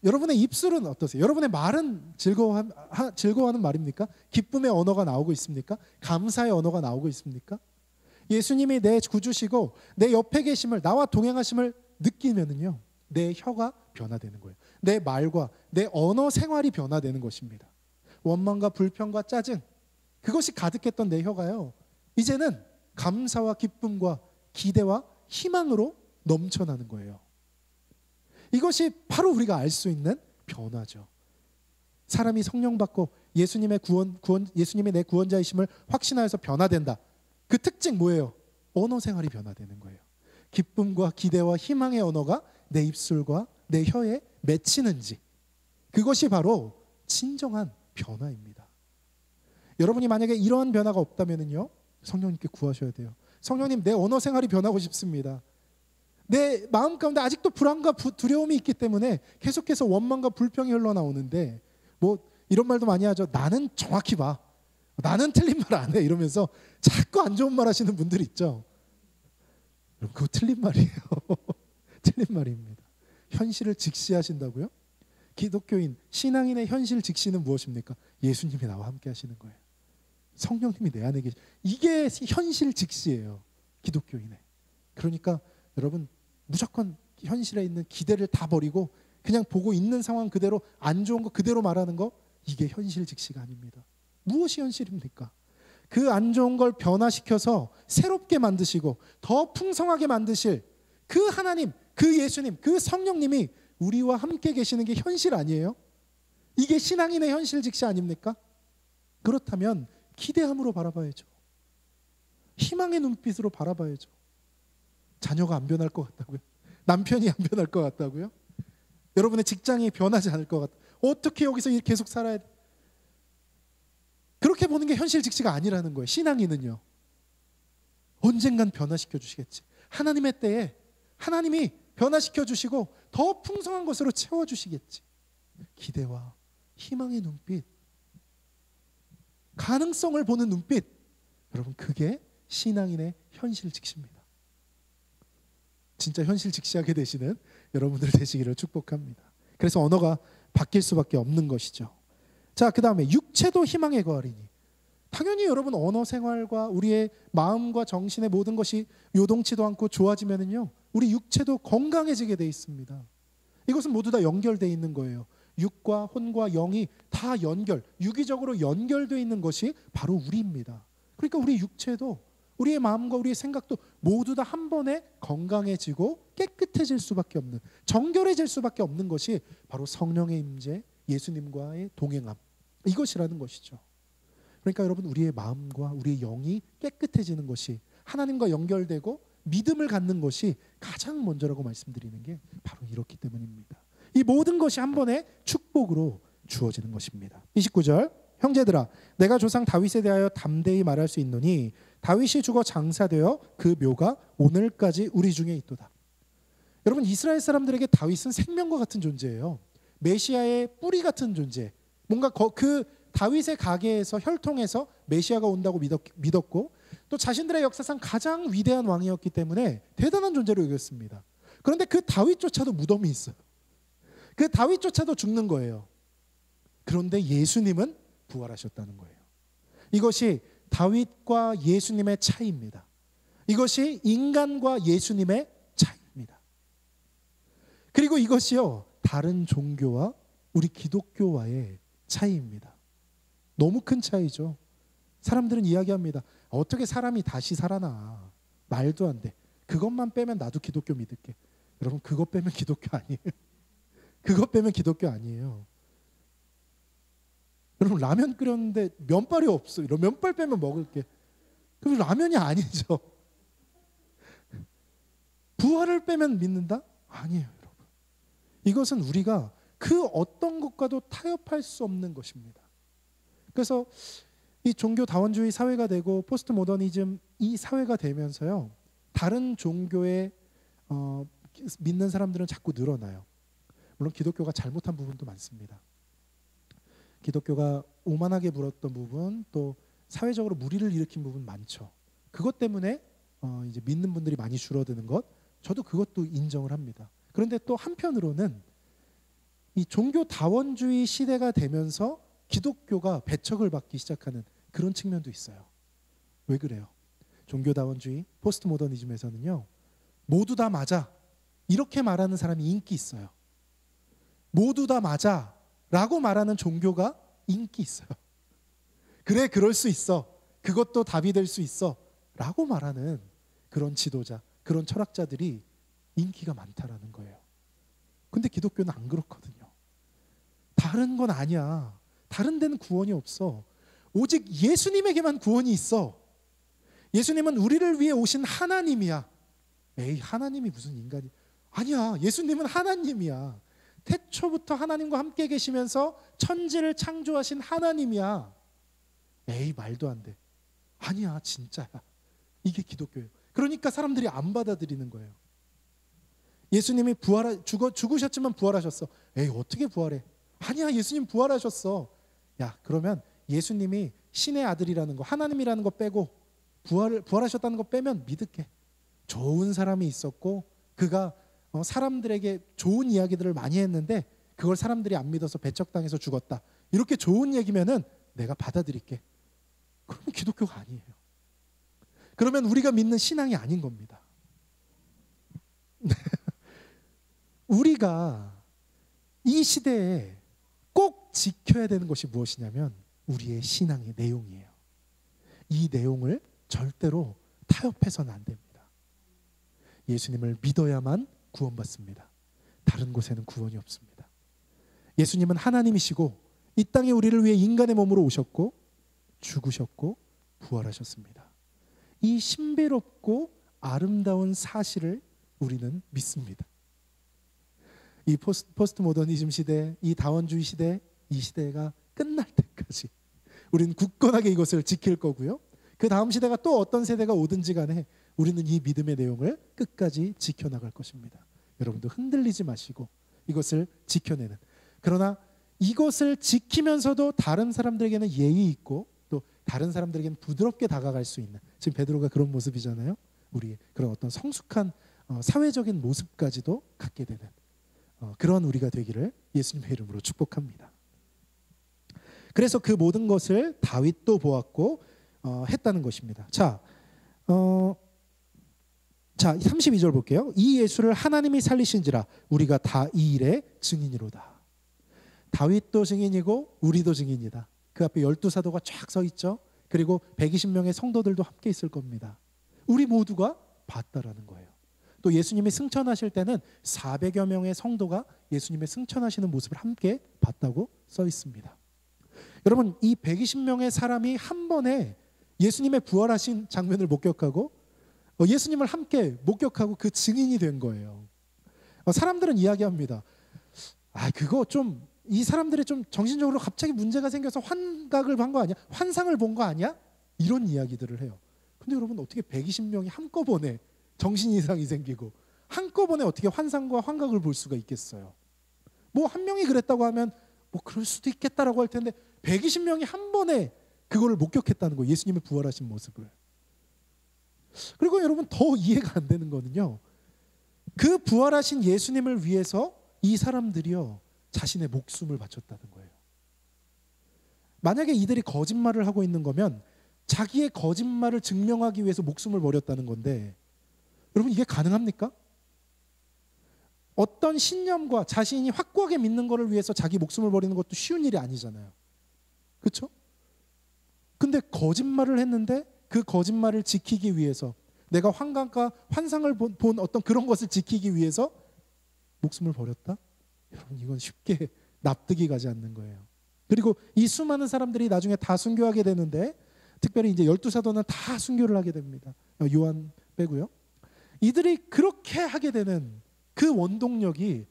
여러분의 입술은 어떠세요? 여러분의 말은 즐거워하는 말입니까? 기쁨의 언어가 나오고 있습니까? 감사의 언어가 나오고 있습니까? 예수님이 내 구주시고 내 옆에 계심을, 나와 동행하심을 느끼면은요, 내 혀가 변화되는 거예요. 내 말과 내 언어 생활이 변화되는 것입니다. 원망과 불평과 짜증, 그것이 가득했던 내 혀가요, 이제는 감사와 기쁨과 기대와 희망으로 넘쳐나는 거예요. 이것이 바로 우리가 알 수 있는 변화죠. 사람이 성령 받고 예수님의 예수님이 내 구원자이심을 확신하여서 변화된다. 그 특징 뭐예요? 언어 생활이 변화되는 거예요. 기쁨과 기대와 희망의 언어가 내 입술과 내 혀에 맺히는지, 그것이 바로 진정한 변화입니다. 여러분이 만약에 이러한 변화가 없다면요, 성령님께 구하셔야 돼요. 성령님, 내 언어 생활이 변하고 싶습니다. 내 마음 가운데 아직도 불안과 두려움이 있기 때문에 계속해서 원망과 불평이 흘러나오는데, 뭐 이런 말도 많이 하죠. 나는 정확히 봐. 나는 틀린 말 안 해. 이러면서 자꾸 안 좋은 말 하시는 분들 있죠. 여러분, 그거 틀린 말이에요. 틀린 말입니다. 현실을 직시하신다고요? 기독교인, 신앙인의 현실 직시는 무엇입니까? 예수님이 나와 함께 하시는 거예요. 성령님이 내 안에 계시. 이게 현실 직시예요. 기독교인의. 그러니까 여러분, 무조건 현실에 있는 기대를 다 버리고 그냥 보고 있는 상황 그대로, 안 좋은 거 그대로 말하는 거, 이게 현실 직시가 아닙니다. 무엇이 현실입니까? 그 안 좋은 걸 변화시켜서 새롭게 만드시고 더 풍성하게 만드실 그 하나님, 그 예수님, 그 성령님이 우리와 함께 계시는 게 현실 아니에요? 이게 신앙인의 현실 직시 아닙니까? 그렇다면 기대함으로 바라봐야죠. 희망의 눈빛으로 바라봐야죠. 자녀가 안 변할 것 같다고요? 남편이 안 변할 것 같다고요? 여러분의 직장이 변하지 않을 것 같다. 어떻게 여기서 계속 살아야 돼? 그렇게 보는 게 현실 직시가 아니라는 거예요. 신앙인은요, 언젠간 변화시켜 주시겠지. 하나님의 때에 하나님이 변화시켜 주시고 더 풍성한 것으로 채워주시겠지. 기대와 희망의 눈빛, 가능성을 보는 눈빛, 여러분, 그게 신앙인의 현실 직시입니다. 진짜 현실 직시하게 되시는 여러분들 되시기를 축복합니다. 그래서 언어가 바뀔 수밖에 없는 것이죠. 자, 그 다음에 육체도 희망에 거하리니. 당연히 여러분, 언어 생활과 우리의 마음과 정신의 모든 것이 요동치도 않고 좋아지면은요, 우리 육체도 건강해지게 돼 있습니다. 이것은 모두 다 연결되어 있는 거예요. 육과 혼과 영이 다 유기적으로 연결되어 있는 것이 바로 우리입니다. 그러니까 우리 육체도, 우리의 마음과 우리의 생각도 모두 다 한 번에 건강해지고 깨끗해질 수밖에 없는, 정결해질 수밖에 없는 것이 바로 성령의 임재, 예수님과의 동행함, 이것이라는 것이죠. 그러니까 여러분, 우리의 마음과 우리의 영이 깨끗해지는 것이, 하나님과 연결되고 믿음을 갖는 것이 가장 먼저라고 말씀드리는 게 바로 이렇기 때문입니다. 이 모든 것이 한 번에 축복으로 주어지는 것입니다. 29절, 형제들아, 내가 조상 다윗에 대하여 담대히 말할 수 있노니 다윗이 죽어 장사되어 그 묘가 오늘까지 우리 중에 있도다. 여러분, 이스라엘 사람들에게 다윗은 생명과 같은 존재예요. 메시아의 뿌리 같은 존재. 뭔가 그 다윗의 가계에서, 혈통에서 메시아가 온다고 믿었고, 또 자신들의 역사상 가장 위대한 왕이었기 때문에 대단한 존재로 여겼습니다. 그런데 그 다윗조차도 무덤이 있어요. 그 다윗조차도 죽는 거예요. 그런데 예수님은 부활하셨다는 거예요. 이것이 다윗과 예수님의 차이입니다. 이것이 인간과 예수님의 차이입니다. 그리고 이것이요, 다른 종교와 우리 기독교와의 차이입니다. 너무 큰 차이죠. 사람들은 이야기합니다. 어떻게 사람이 다시 살아나? 말도 안 돼. 그것만 빼면 나도 기독교 믿을게. 여러분, 그거 빼면 기독교 아니에요. 그거 빼면 기독교 아니에요. 여러분, 라면 끓였는데 면발이 없어요. 면발 빼면 먹을게. 그럼 라면이 아니죠. 부활을 빼면 믿는다? 아니에요, 여러분. 이것은 우리가 그 어떤 것과도 타협할 수 없는 것입니다. 그래서 이 종교 다원주의 사회가 되고 포스트 모더니즘 이 사회가 되면서요, 다른 종교에 믿는 사람들은 자꾸 늘어나요. 물론 기독교가 잘못한 부분도 많습니다. 기독교가 오만하게 불었던 부분, 또 사회적으로 무리를 일으킨 부분 많죠. 그것 때문에 이제 믿는 분들이 많이 줄어드는 것, 저도 그것도 인정을 합니다. 그런데 또 한편으로는 이 종교 다원주의 시대가 되면서 기독교가 배척을 받기 시작하는 그런 측면도 있어요. 왜 그래요? 종교 다원주의, 포스트 모더니즘에서는요, 모두 다 맞아, 이렇게 말하는 사람이 인기 있어요. 모두 다 맞아 라고 말하는 종교가 인기 있어요. 그래, 그럴 수 있어, 그것도 답이 될 수 있어 라고 말하는 그런 지도자, 그런 철학자들이 인기가 많다라는 거예요. 근데 기독교는 안 그렇거든요. 다른 건 아니야, 다른 데는 구원이 없어. 오직 예수님에게만 구원이 있어. 예수님은 우리를 위해 오신 하나님이야. 에이, 하나님이 무슨 인간이? 아니야, 예수님은 하나님이야. 태초부터 하나님과 함께 계시면서 천지를 창조하신 하나님이야. 에이, 말도 안 돼. 아니야, 진짜야. 이게 기독교예요. 그러니까 사람들이 안 받아들이는 거예요. 예수님이 죽으셨지만 부활하셨어. 에이, 어떻게 부활해? 아니야, 예수님 부활하셨어. 야, 그러면 예수님이 신의 아들이라는 거, 하나님이라는 거 빼고 부활하셨다는 거 빼면 믿을게. 좋은 사람이 있었고 그가 사람들에게 좋은 이야기들을 많이 했는데 그걸 사람들이 안 믿어서 배척당해서 죽었다. 이렇게 좋은 얘기면은 내가 받아들일게. 그러면 기독교가 아니에요. 그러면 우리가 믿는 신앙이 아닌 겁니다. 우리가 이 시대에 꼭 지켜야 되는 것이 무엇이냐면 우리의 신앙의 내용이에요. 이 내용을 절대로 타협해서는 안 됩니다. 예수님을 믿어야만 구원받습니다. 다른 곳에는 구원이 없습니다. 예수님은 하나님이시고 이 땅에 우리를 위해 인간의 몸으로 오셨고 죽으셨고 부활하셨습니다. 이 신비롭고 아름다운 사실을 우리는 믿습니다. 이 포스트 모더니즘 시대, 이 다원주의 시대, 이 시대가 끝날 때까지 우리는 굳건하게 이것을 지킬 거고요. 그 다음 시대가 또 어떤 세대가 오든지 간에 우리는 이 믿음의 내용을 끝까지 지켜나갈 것입니다. 여러분도 흔들리지 마시고 이것을 지켜내는, 그러나 이것을 지키면서도 다른 사람들에게는 예의 있고 또 다른 사람들에게는 부드럽게 다가갈 수 있는, 지금 베드로가 그런 모습이잖아요. 우리 그런 어떤 성숙한 사회적인 모습까지도 갖게 되는 그런 우리가 되기를 예수님의 이름으로 축복합니다. 그래서 그 모든 것을 다윗도 보았고 했다는 것입니다. 자, 32절 볼게요. 이 예수를 하나님이 살리신지라 우리가 다 이 일의 증인이로다. 다윗도 증인이고 우리도 증인이다. 그 앞에 12사도가 쫙 서 있죠. 그리고 120명의 성도들도 함께 있을 겁니다. 우리 모두가 봤다라는 거예요. 또 예수님이 승천하실 때는 400여 명의 성도가 예수님의 승천하시는 모습을 함께 봤다고 써 있습니다. 여러분, 이 120명의 사람이 한 번에 예수님의 부활하신 장면을 목격하고 예수님을 함께 목격하고 그 증인이 된 거예요. 사람들은 이야기합니다. 그거 좀 이 사람들이 좀 정신적으로 갑자기 문제가 생겨서 환각을 한 거 아니야? 환상을 본 거 아니야? 이런 이야기들을 해요. 근데 여러분, 어떻게 120명이 한꺼번에 정신 이상이 생기고 한꺼번에 어떻게 환상과 환각을 볼 수가 있겠어요? 뭐 한 명이 그랬다고 하면 뭐 그럴 수도 있겠다라고 할 텐데 120명이 한 번에 그거를 목격했다는 거예요. 예수님의 부활하신 모습을. 그리고 여러분, 더 이해가 안 되는 거는요, 그 부활하신 예수님을 위해서 이 사람들이요 자신의 목숨을 바쳤다는 거예요. 만약에 이들이 거짓말을 하고 있는 거면 자기의 거짓말을 증명하기 위해서 목숨을 버렸다는 건데, 여러분, 이게 가능합니까? 어떤 신념과 자신이 확고하게 믿는 것을 위해서 자기 목숨을 버리는 것도 쉬운 일이 아니잖아요. 그렇죠? 근데 거짓말을 했는데 그 거짓말을 지키기 위해서, 내가 환각과 환상을 본 어떤 그런 것을 지키기 위해서 목숨을 버렸다? 여러분, 이건 쉽게 납득이 가지 않는 거예요. 그리고 이 수많은 사람들이 나중에 다 순교하게 되는데, 특별히 이제 12사도는 다 순교를 하게 됩니다. 요한 빼고요. 이들이 그렇게 하게 되는 그 원동력이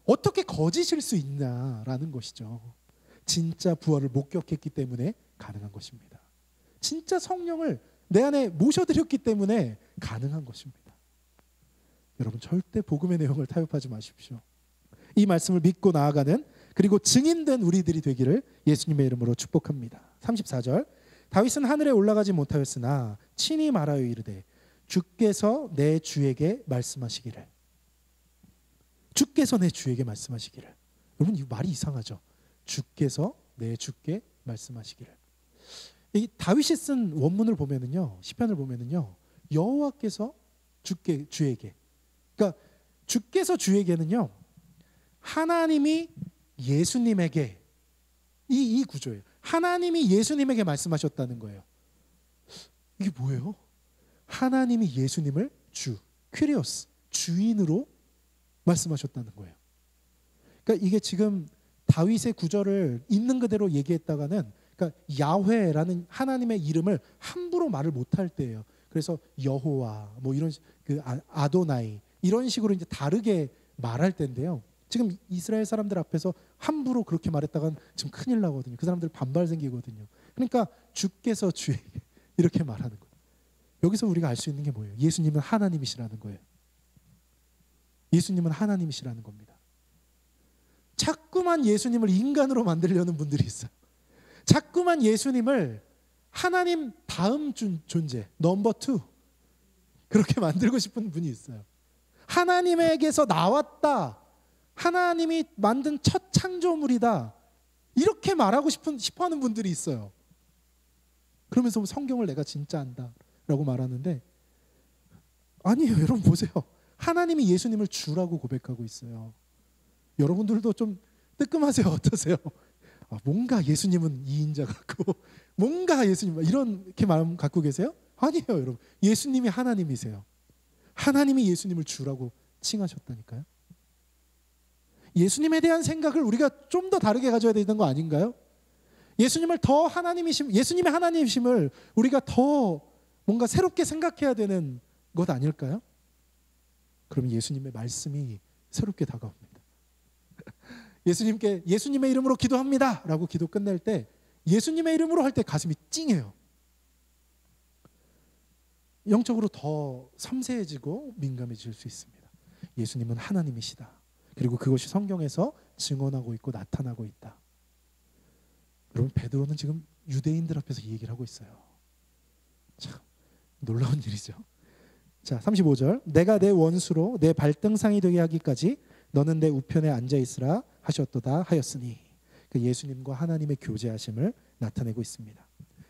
어떻게 거짓일 수 있냐라는 것이죠. 진짜 부활을 목격했기 때문에 가능한 것입니다. 진짜 성령을 내 안에 모셔드렸기 때문에 가능한 것입니다. 여러분, 절대 복음의 내용을 타협하지 마십시오. 이 말씀을 믿고 나아가는, 그리고 증인된 우리들이 되기를 예수님의 이름으로 축복합니다. 34절, 다윗은 하늘에 올라가지 못하였으나 친히 말하여 이르되 주께서 내 주에게 말씀하시기를. 주께서 내 주에게 말씀하시기를. 여러분, 이 말이 이상하죠. 주께서 내 주께 말씀하시기를. 이 다윗이 쓴 원문을 보면은요, 시편을 보면은요, 여호와께서 주에게, 그러니까 주께서 주에게는요, 하나님이 예수님에게, 이 구조예요. 하나님이 예수님에게 말씀하셨다는 거예요. 이게 뭐예요? 하나님이 예수님을 주, 퀴리오스, 주인으로 말씀하셨다는 거예요. 그러니까 이게 지금 다윗의 구절을 있는 그대로 얘기했다가는, 그러니까 야훼라는 하나님의 이름을 함부로 말을 못할 때예요. 그래서 여호와 뭐 이런 그 아도나이 이런 식으로 이제 다르게 말할 때인데요. 지금 이스라엘 사람들 앞에서 함부로 그렇게 말했다간 지금 큰일 나거든요. 그 사람들 반발 생기거든요. 그러니까 주께서 주에게 이렇게 말하는 거예요. 여기서 우리가 알 수 있는 게 뭐예요? 예수님은 하나님이시라는 거예요. 예수님은 하나님이시라는 겁니다. 자꾸만 예수님을 인간으로 만들려는 분들이 있어요. 자꾸만 예수님을 하나님 다음 존재, 넘버 2 그렇게 만들고 싶은 분이 있어요. 하나님에게서 나왔다, 하나님이 만든 첫 창조물이다, 이렇게 말하고 싶어하는 분들이 있어요. 그러면서 성경을 내가 진짜 안다라고 말하는데, 아니에요. 여러분 보세요. 하나님이 예수님을 주라고 고백하고 있어요. 여러분들도 좀 뜨끔하세요? 어떠세요? 뭔가 예수님은 2인자 같고 뭔가 예수님 이렇게 마음 갖고 계세요? 아니에요. 여러분, 예수님이 하나님이세요. 하나님이 예수님을 주라고 칭하셨다니까요. 예수님에 대한 생각을 우리가 좀 더 다르게 가져야 되는 거 아닌가요? 예수님을 더 예수님의 하나님이심을 우리가 더 뭔가 새롭게 생각해야 되는 것 아닐까요? 그럼 예수님의 말씀이 새롭게 다가옵니다. 예수님께 예수님의 이름으로 기도합니다 라고 기도 끝낼 때, 예수님의 이름으로 할 때 가슴이 찡해요. 영적으로 더 섬세해지고 민감해질 수 있습니다. 예수님은 하나님이시다. 그리고 그것이 성경에서 증언하고 있고 나타나고 있다. 여러분, 베드로는 지금 유대인들 앞에서 이 얘기를 하고 있어요. 참 놀라운 일이죠. 자, 35절. 내가 내 원수로 내 발등상이 되게 하기까지 너는 내 우편에 앉아 있으라 하셨도다 하였으니, 그 예수님과 하나님의 교제하심을 나타내고 있습니다.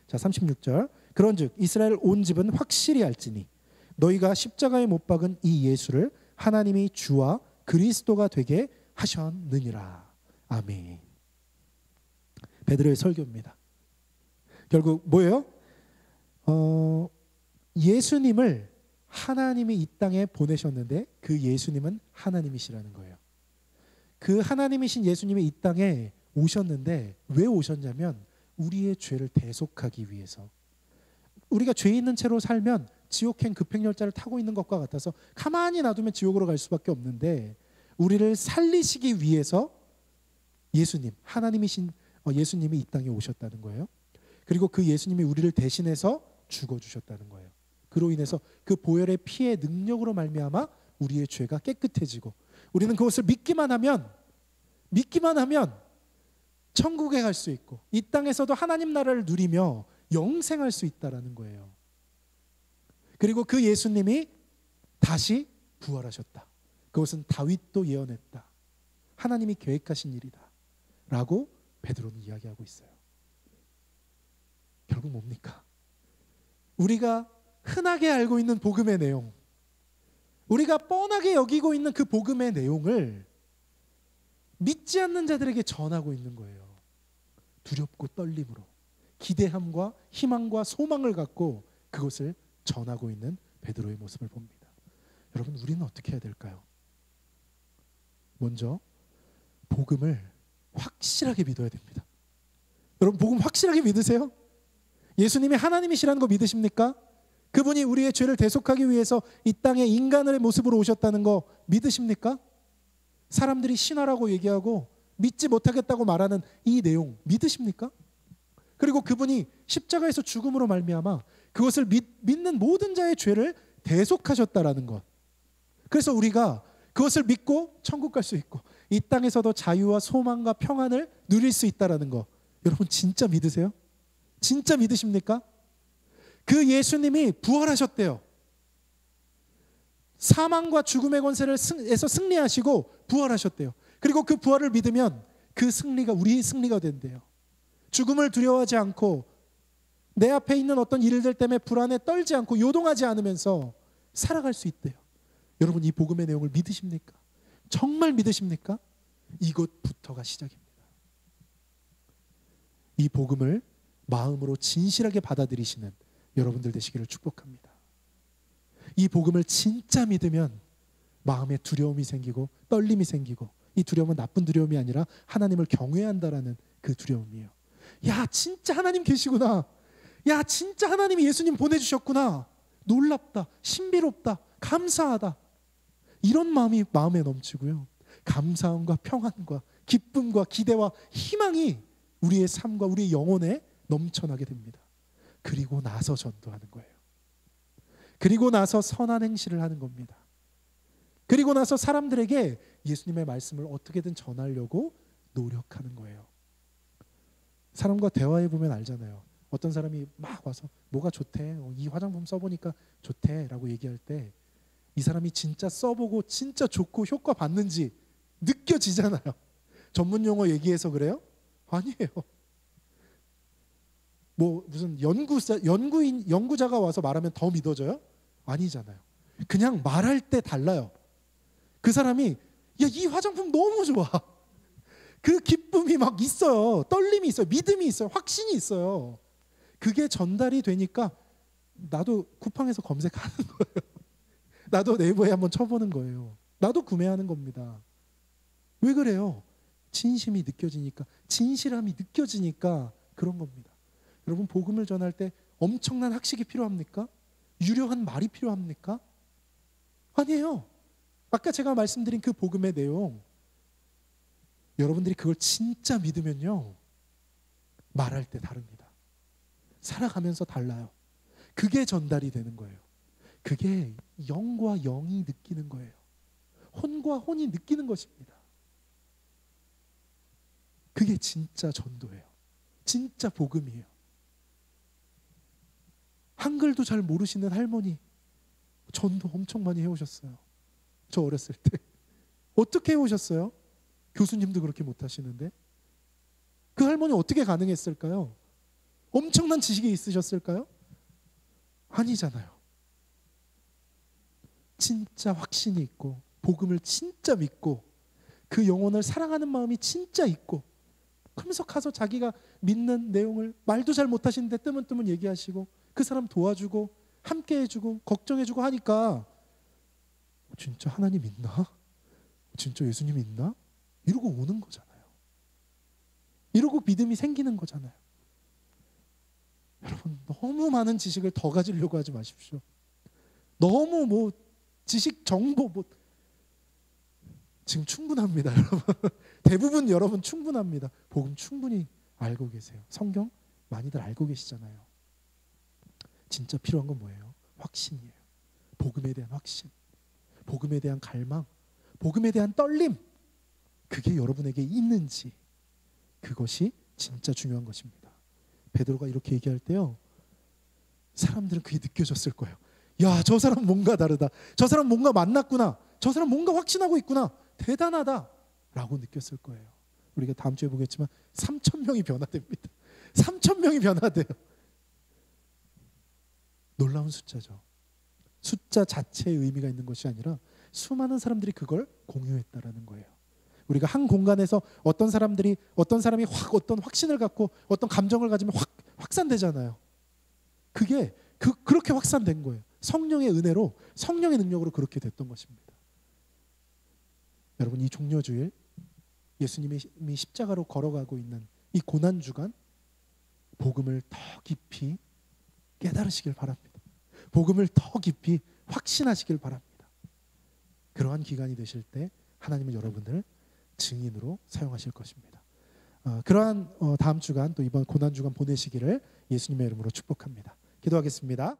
자, 36절. 그런즉 이스라엘 온 집은 확실히 알지니 너희가 십자가에 못 박은 이 예수를 하나님이 주와 그리스도가 되게 하셨느니라. 아멘. 베드로의 설교입니다. 결국 뭐예요? 예수님을 하나님이 이 땅에 보내셨는데 그 예수님은 하나님이시라는 거예요. 그 하나님이신 예수님이 이 땅에 오셨는데 왜 오셨냐면 우리의 죄를 대속하기 위해서. 우리가 죄 있는 채로 살면 지옥행 급행열차를 타고 있는 것과 같아서 가만히 놔두면 지옥으로 갈 수밖에 없는데, 우리를 살리시기 위해서 예수님, 하나님이신 예수님이 이 땅에 오셨다는 거예요. 그리고 그 예수님이 우리를 대신해서 죽어주셨다는 거예요. 그로 인해서 그 보혈의 피의 능력으로 말미암아 우리의 죄가 깨끗해지고, 우리는 그것을 믿기만 하면 천국에 갈 수 있고 이 땅에서도 하나님 나라를 누리며 영생할 수 있다라는 거예요. 그리고 그 예수님이 다시 부활하셨다. 그것은 다윗도 예언했다. 하나님이 계획하신 일이다 라고 베드로는 이야기하고 있어요. 결국 뭡니까? 우리가 흔하게 알고 있는 복음의 내용, 우리가 뻔하게 여기고 있는 그 복음의 내용을 믿지 않는 자들에게 전하고 있는 거예요. 두렵고 떨림으로, 기대함과 희망과 소망을 갖고 그것을 전하고 있는 베드로의 모습을 봅니다. 여러분, 우리는 어떻게 해야 될까요? 먼저 복음을 확실하게 믿어야 됩니다. 여러분, 복음 확실하게 믿으세요? 예수님이 하나님이시라는 거 믿으십니까? 그분이 우리의 죄를 대속하기 위해서 이 땅에 인간의 모습으로 오셨다는 거 믿으십니까? 사람들이 신화라고 얘기하고 믿지 못하겠다고 말하는 이 내용 믿으십니까? 그리고 그분이 십자가에서 죽음으로 말미암아 그것을 믿는 모든 자의 죄를 대속하셨다라는 것. 그래서 우리가 그것을 믿고 천국 갈 수 있고 이 땅에서도 자유와 소망과 평안을 누릴 수 있다라는 거. 여러분, 진짜 믿으세요? 진짜 믿으십니까? 그 예수님이 부활하셨대요. 사망과 죽음의 권세에서 승리하시고 부활하셨대요. 그리고 그 부활을 믿으면 그 승리가 우리의 승리가 된대요. 죽음을 두려워하지 않고 내 앞에 있는 어떤 일들 때문에 불안에 떨지 않고 요동하지 않으면서 살아갈 수 있대요. 여러분, 이 복음의 내용을 믿으십니까? 정말 믿으십니까? 이것부터가 시작입니다. 이 복음을 마음으로 진실하게 받아들이시는 여러분들 되시기를 축복합니다. 이 복음을 진짜 믿으면 마음에 두려움이 생기고 떨림이 생기고 이 두려움은 나쁜 두려움이 아니라 하나님을 경외한다라는 그 두려움이에요. 야, 진짜 하나님 계시구나. 야, 진짜 하나님이 예수님 보내주셨구나. 놀랍다, 신비롭다, 감사하다. 이런 마음이 마음에 넘치고요. 감사함과 평안과 기쁨과 기대와 희망이 우리의 삶과 우리의 영혼에 넘쳐나게 됩니다. 그리고 나서 전도하는 거예요. 그리고 나서 선한 행실을 하는 겁니다. 그리고 나서 사람들에게 예수님의 말씀을 어떻게든 전하려고 노력하는 거예요. 사람과 대화해 보면 알잖아요. 어떤 사람이 막 와서 뭐가 좋대, 이 화장품 써보니까 좋대 라고 얘기할 때 이 사람이 진짜 써보고 진짜 좋고 효과 받는지 느껴지잖아요. 전문 용어 얘기해서 그래요? 아니에요. 뭐 무슨 연구자가 와서 말하면 더 믿어져요? 아니잖아요. 그냥 말할 때 달라요. 그 사람이 야, 이 화장품 너무 좋아. 그 기쁨이 막 있어요. 떨림이 있어요. 믿음이 있어요. 확신이 있어요. 그게 전달이 되니까 나도 쿠팡에서 검색하는 거예요. 나도 네이버에 한번 쳐보는 거예요. 나도 구매하는 겁니다. 왜 그래요? 진심이 느껴지니까, 진실함이 느껴지니까 그런 겁니다. 여러분, 복음을 전할 때 엄청난 학식이 필요합니까? 유려한 말이 필요합니까? 아니에요. 아까 제가 말씀드린 그 복음의 내용, 여러분들이 그걸 진짜 믿으면요, 말할 때 다릅니다. 살아가면서 달라요. 그게 전달이 되는 거예요. 그게 영과 영이 느끼는 거예요. 혼과 혼이 느끼는 것입니다. 그게 진짜 전도예요. 진짜 복음이에요. 한글도 잘 모르시는 할머니 전도 엄청 많이 해오셨어요. 저 어렸을 때. 어떻게 해오셨어요? 교수님도 그렇게 못하시는데. 그 할머니 어떻게 가능했을까요? 엄청난 지식이 있으셨을까요? 아니잖아요. 진짜 확신이 있고 복음을 진짜 믿고 그 영혼을 사랑하는 마음이 진짜 있고, 그러면서 가서 자기가 믿는 내용을 말도 잘 못하시는데 뜨문뜨문 얘기하시고 그 사람 도와주고 함께 해주고 걱정해주고 하니까 진짜 하나님 있나? 진짜 예수님 있나? 이러고 오는 거잖아요. 이러고 믿음이 생기는 거잖아요. 여러분, 너무 많은 지식을 더 가지려고 하지 마십시오. 너무 뭐 지식, 정보 뭐 지금 충분합니다, 여러분. 대부분 여러분 충분합니다. 복음 충분히 알고 계세요. 성경 많이들 알고 계시잖아요. 진짜 필요한 건 뭐예요? 확신이에요. 복음에 대한 확신, 복음에 대한 갈망, 복음에 대한 떨림. 그게 여러분에게 있는지, 그것이 진짜 중요한 것입니다. 베드로가 이렇게 얘기할 때요, 사람들은 그게 느껴졌을 거예요. 야, 저 사람 뭔가 다르다. 저 사람 뭔가 만났구나. 저 사람 뭔가 확신하고 있구나. 대단하다 라고 느꼈을 거예요. 우리가 다음 주에 보겠지만 3,000명이 변화됩니다. 3,000명이 변화돼요. 놀라운 숫자죠. 숫자 자체의 의미가 있는 것이 아니라 수많은 사람들이 그걸 공유했다라는 거예요. 우리가 한 공간에서 어떤 사람이 확 어떤 확신을 갖고 어떤 감정을 가지면 확 확산되잖아요. 그게 그렇게 확산된 거예요. 성령의 은혜로, 성령의 능력으로 그렇게 됐던 것입니다. 여러분, 이 종려주일 예수님이 십자가로 걸어가고 있는 이 고난주간, 복음을 더 깊이 깨달으시길 바랍니다. 복음을 더 깊이 확신하시길 바랍니다. 그러한 기간이 되실 때 하나님은 여러분을 증인으로 사용하실 것입니다. 그러한 다음 주간, 또 이번 고난주간 보내시기를 예수님의 이름으로 축복합니다. 기도하겠습니다.